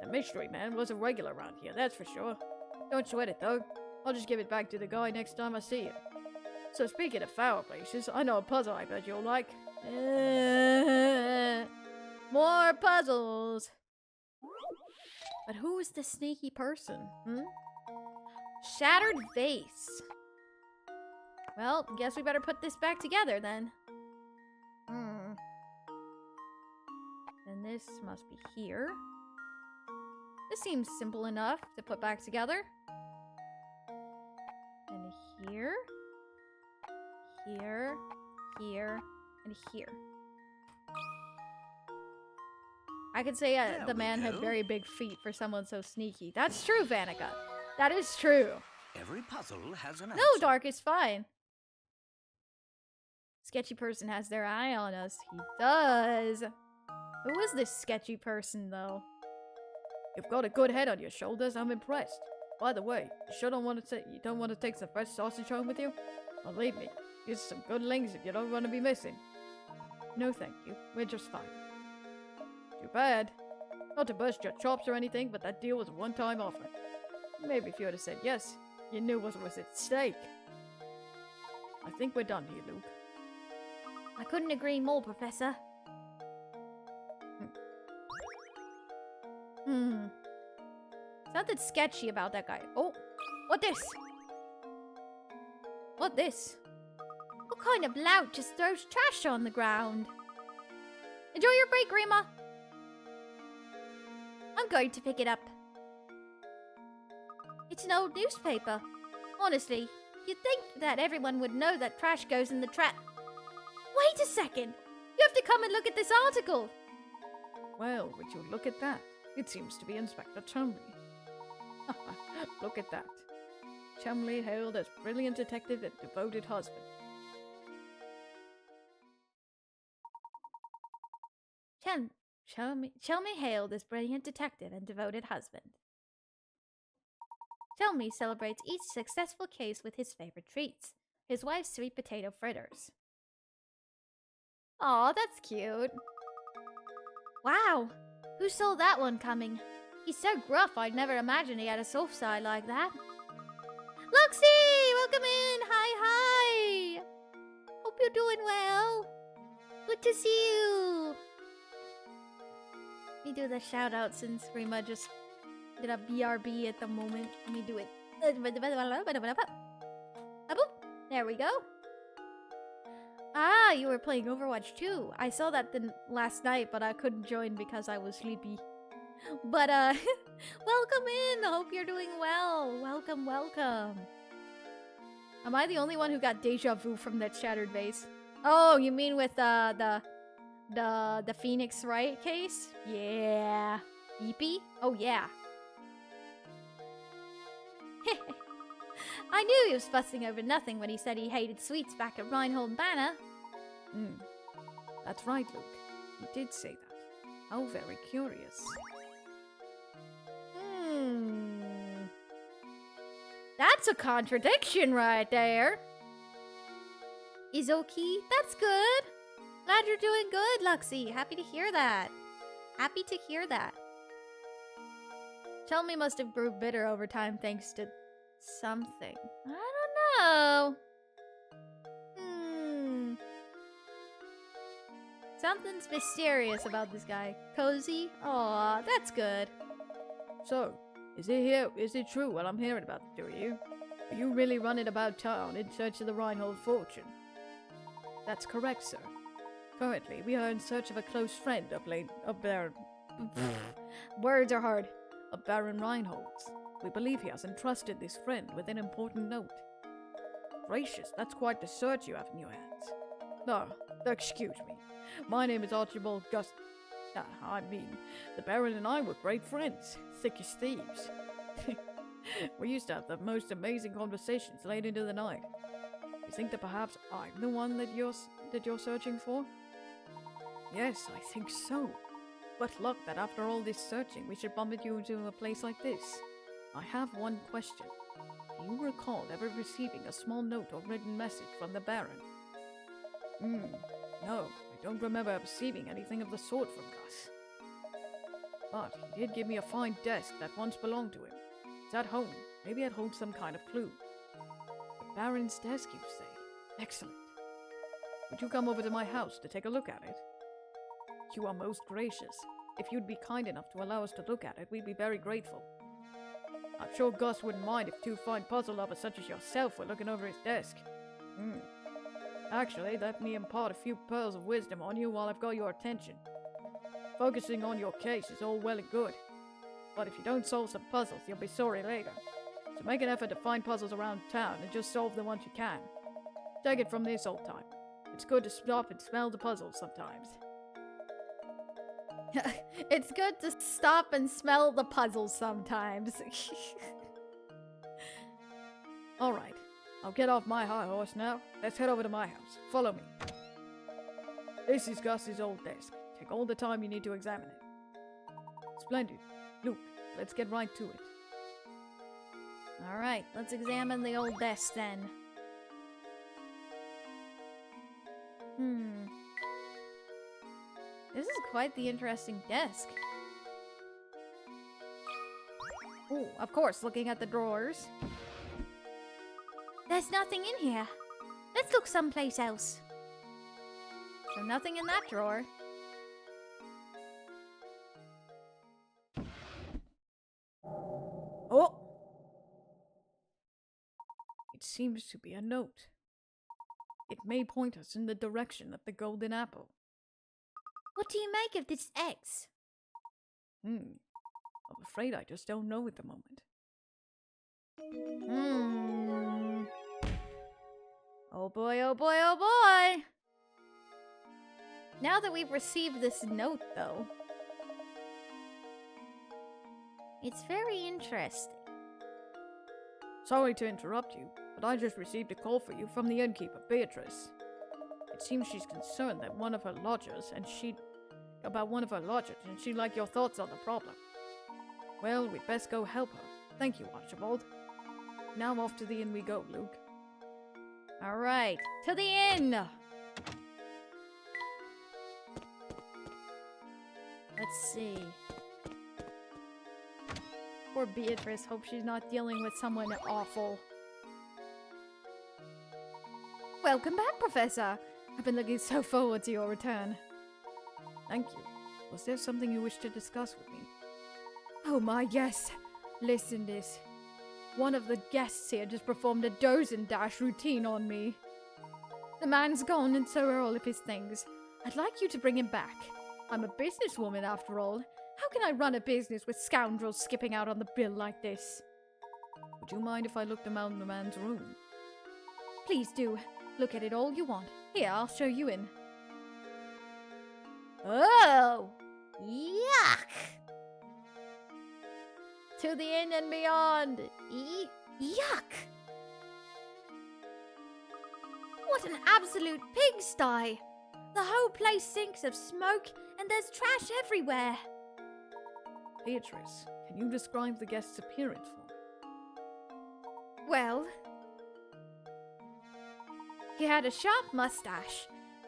The mystery man was a regular around here, that's for sure. Don't sweat it, though. I'll just give it back to the guy next time I see him. So speaking of fireplaces, I know a puzzle I bet you'll like. More puzzles. But who is the sneaky person? Shattered vase. Well, guess we better put this back together then. Then this must be here. This seems simple enough to put back together. And here. Here. Here. And here. I could say the man had very big feet for someone so sneaky. That's true, Vanica. That is true. Every puzzle has an answer. No, Dark, it's fine. Sketchy person has their eye on us. He does. Who is this sketchy person, though? You've got a good head on your shoulders. I'm impressed. By the way, you don't want to take some fresh sausage home with you? Believe me, here's some good links if you don't want to be missing. No, thank you. We're just fine. Too bad. Not to burst your chops or anything, but that deal was a one-time offer. Maybe if you had said yes, you knew what was at stake. I think we're done here, Luke. I couldn't agree more, Professor. Something sketchy about that guy. Oh, what this? What this? What kind of lout just throws trash on the ground? Enjoy your break, Grandma. I'm going to pick it up. It's an old newspaper. Honestly, you'd think that everyone would know that trash goes in the trash. Wait a second! You have to come and look at this article! Well, would you look at that? It seems to be Inspector Chumley. Look at that. Chumley hailed as brilliant detective and devoted husband. Chelmy hailed as brilliant detective and devoted husband. Chelmy celebrates each successful case with his favorite treats, his wife's sweet potato fritters. Aw, that's cute. Wow, who saw that one coming? He's so gruff, I'd never imagined he had a soft side like that. Luxie, welcome in. Hi. Hope you're doing well. Good to see you. Let me do the shout out since Rima just did a BRB at the moment. Let me do it. There we go. Ah, you were playing Overwatch too. I saw that last night, but I couldn't join because I was sleepy. But, welcome in. Hope you're doing well. Welcome. Am I the only one who got deja vu from that shattered vase? Oh, you mean with the Phoenix Wright case? Yeah. EP? Oh, yeah. I knew he was fussing over nothing when he said he hated sweets back at Reinhold Manor. That's right, Luke. He did say that. How very curious. That's a contradiction right there. Izoki, that's good. Glad you're doing good, Luxie. Happy to hear that. Chelmy must have grew bitter over time thanks to something. I don't know. Something's mysterious about this guy. Cozy? Aw, that's good. So, is it true what I'm hearing about, do you? Are you really running about town in search of the Reinhold fortune? That's correct, sir. Currently, we are in search of a close friend of Baron... Words are hard. Of Baron Reinhold's. We believe he has entrusted this friend with an important note. Gracious, that's quite the search you have in your hands. No, excuse me. My name is Archibald the Baron and I were great friends, thick as thieves. We used to have the most amazing conversations late into the night. You think that perhaps I'm the one that you're searching for? Yes, I think so. But luck that after all this searching, we should bump into you into a place like this. I have one question. Do you recall ever receiving a small note or written message from the Baron? No, I don't remember receiving anything of the sort from Gus. But he did give me a fine desk that once belonged to him. It's at home. Maybe it holds some kind of clue. The Baron's desk, you say? Excellent. Would you come over to my house to take a look at it? You are most gracious. If you'd be kind enough to allow us to look at it, we'd be very grateful. I'm sure Gus wouldn't mind if two fine puzzle lovers such as yourself were looking over his desk. Actually, let me impart a few pearls of wisdom on you while I've got your attention. Focusing on your case is all well and good, but if you don't solve some puzzles, you'll be sorry later. So make an effort to find puzzles around town and just solve the ones you can. Take it from this old time. It's good to stop and smell the puzzles sometimes. It's good to stop and smell the puzzles sometimes. Alright, I'll get off my high horse now. Let's head over to my house. Follow me. This is Gus's old desk. Take all the time you need to examine it. Splendid. Luke, let's get right to it. Alright, let's examine the old desk then. This is quite the interesting desk. Oh, of course, looking at the drawers. There's nothing in here. Let's look someplace else. So nothing in that drawer. Oh! It seems to be a note. It may point us in the direction of the golden apple. What do you make of this X? I'm afraid I just don't know at the moment. Oh boy, oh boy, oh boy! Now that we've received this note, though, It's very interesting. Sorry to interrupt you, but I just received a call for you from the innkeeper, Beatrice. It seems she's concerned that one of her lodgers, and she'd like your thoughts on the problem. Well, we'd best go help her. Thank you, Archibald. Now off to the inn we go, Luke. alright, to the inn! Let's see. Poor Beatrice, hope she's not dealing with someone awful. Welcome back, Professor! I've been looking so forward to your return. Thank you. Was there something you wish to discuss with me? Oh my, yes. Listen this. One of the guests here just performed a doze and dash routine on me. The man's gone and so are all of his things. I'd like you to bring him back. I'm a businesswoman after all. How can I run a business with scoundrels skipping out on the bill like this? Would you mind if I looked around the man's room? Please do. Look at it all you want. Here, I'll show you in. Oh! Yuck! To the inn and beyond! Yuck! What an absolute pigsty! The whole place stinks of smoke, and there's trash everywhere. Beatrice, can you describe the guest's appearance for me? Well, he had a sharp mustache,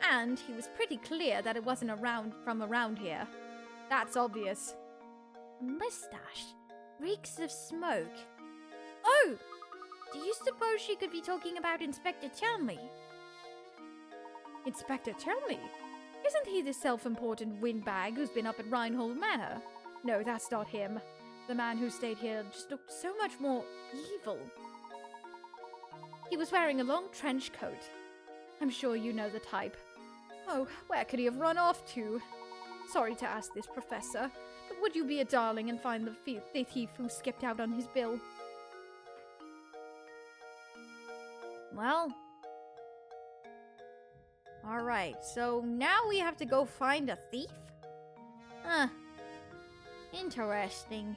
and he was pretty clear that it wasn't from around here. That's obvious. A mustache reeks of smoke. Oh! Do you suppose she could be talking about Inspector Chelmley? Inspector Chelmley? Isn't he the self-important windbag who's been up at Reinhold Manor? No, that's not him. The man who stayed here just looked so much more evil. He was wearing a long trench coat. I'm sure you know the type. Oh, where could he have run off to? Sorry to ask this, Professor, but would you be a darling and find the thief who skipped out on his bill? Well, alright, so now we have to go find a thief? Huh. Interesting.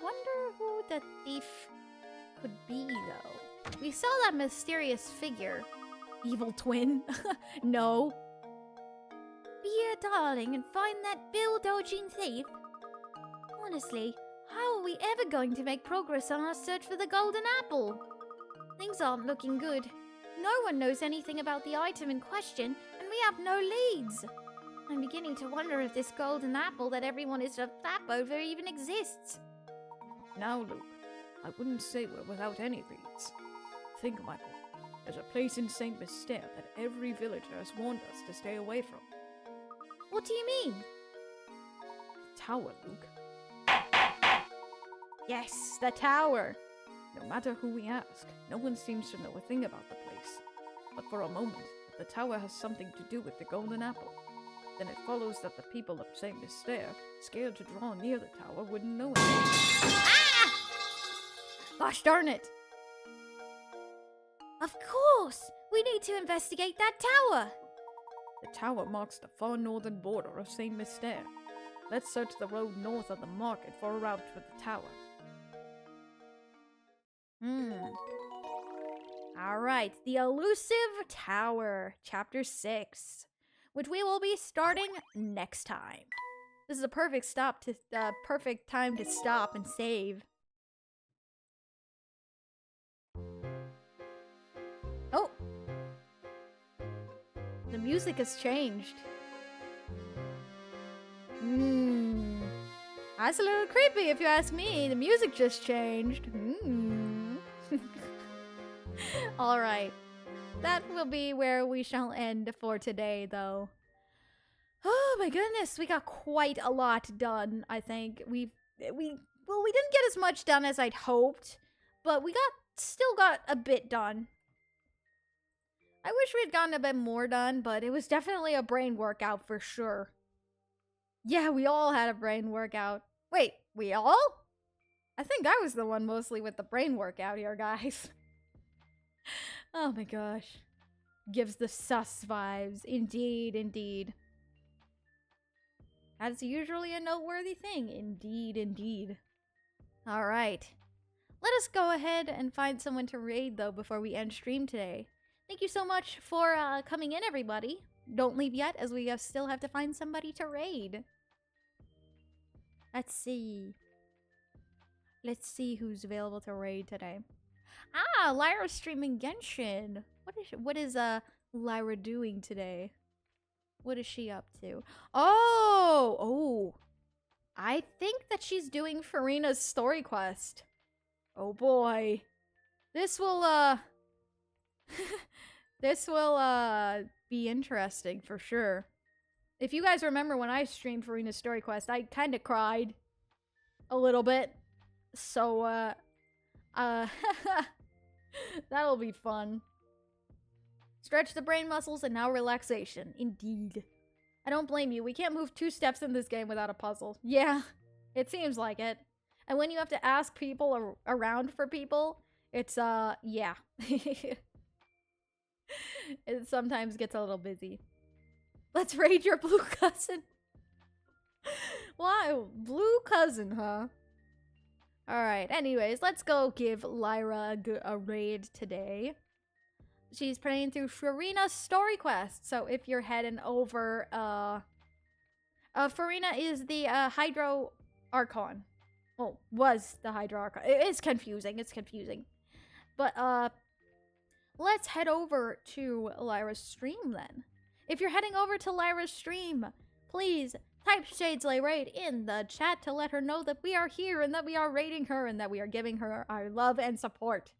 Wonder who the thief could be, though. We saw that mysterious figure. Evil twin? No. Be a darling and find that bill-dodging thief? Honestly, how are we ever going to make progress on our search for the golden apple? Things aren't looking good. No one knows anything about the item in question, and we have no leads. I'm beginning to wonder if this golden apple that everyone is a flap over even exists. Now, Luke, I wouldn't say we're without any leads. Think, Michael. There's a place in St. Mystere that every villager has warned us to stay away from. What do you mean? The tower, Luke. Yes, the tower. No matter who we ask, no one seems to know a thing about the place. But for a moment, if the tower has something to do with the golden apple, then it follows that the people of St. Mystere, scared to draw near the tower, wouldn't know it. Ah! Gosh darn it! Of course! We need to investigate that tower! The tower marks the far northern border of St. Mystere. Let's search the road north of the market for a route for the tower. Alright, the elusive tower, chapter 6, which we will be starting next time. This is a perfect perfect time to stop and save. Oh! The music has changed. That's a little creepy if you ask me. The music just changed. Alright. That will be where we shall end for today, though. Oh my goodness, we got quite a lot done, I think. We didn't get as much done as I'd hoped, but we still got a bit done. I wish we had gotten a bit more done, but it was definitely a brain workout for sure. Yeah, we all had a brain workout. Wait, we all? I think I was the one mostly with the brain workout here, guys. Oh my gosh. Gives the sus vibes. Indeed, indeed. That's usually a noteworthy thing. Indeed, indeed. Alright. Let us go ahead and find someone to raid, though, before we end stream today. Thank you so much for coming in, everybody. Don't leave yet, as we still have to find somebody to raid. Let's see. Let's see who's available to raid today. Ah, Lyra's streaming Genshin. What is Lyra doing today? What is she up to? Oh! I think that she's doing Farina's story quest. Oh boy. This will, this will, be interesting for sure. If you guys remember when I streamed Farina's story quest, I kind of cried a little bit. So, that'll be fun. Stretch the brain muscles and now relaxation. Indeed. I don't blame you. We can't move 2 steps in this game without a puzzle. Yeah, it seems like it. And when you have to ask people around for people, it's, yeah. It sometimes gets a little busy. Let's raid your blue cousin. Wow, blue cousin, huh? Alright, anyways, let's go give Lyra a raid today. She's playing through Farina's story quest. So if you're heading over, Farina is the, Hydro Archon. Well, was the Hydro Archon. It's confusing, But, let's head over to Lyra's stream then. If you're heading over to Lyra's stream, please type Shadeslay raid in the chat to let her know that we are here and that we are raiding her and that we are giving her our love and support.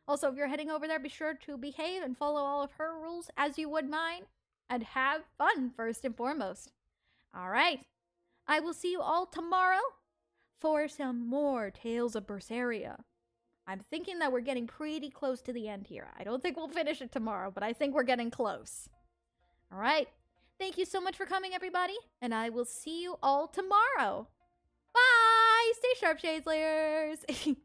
Also, if you're heading over there, be sure to behave and follow all of her rules as you would mine. And have fun, first and foremost. Alright. I will see you all tomorrow for some more Tales of Berseria. I'm thinking that we're getting pretty close to the end here. I don't think we'll finish it tomorrow, but I think we're getting close. Alright. Thank you so much for coming, everybody. And I will see you all tomorrow. Bye! Stay sharp, Shadeslayers!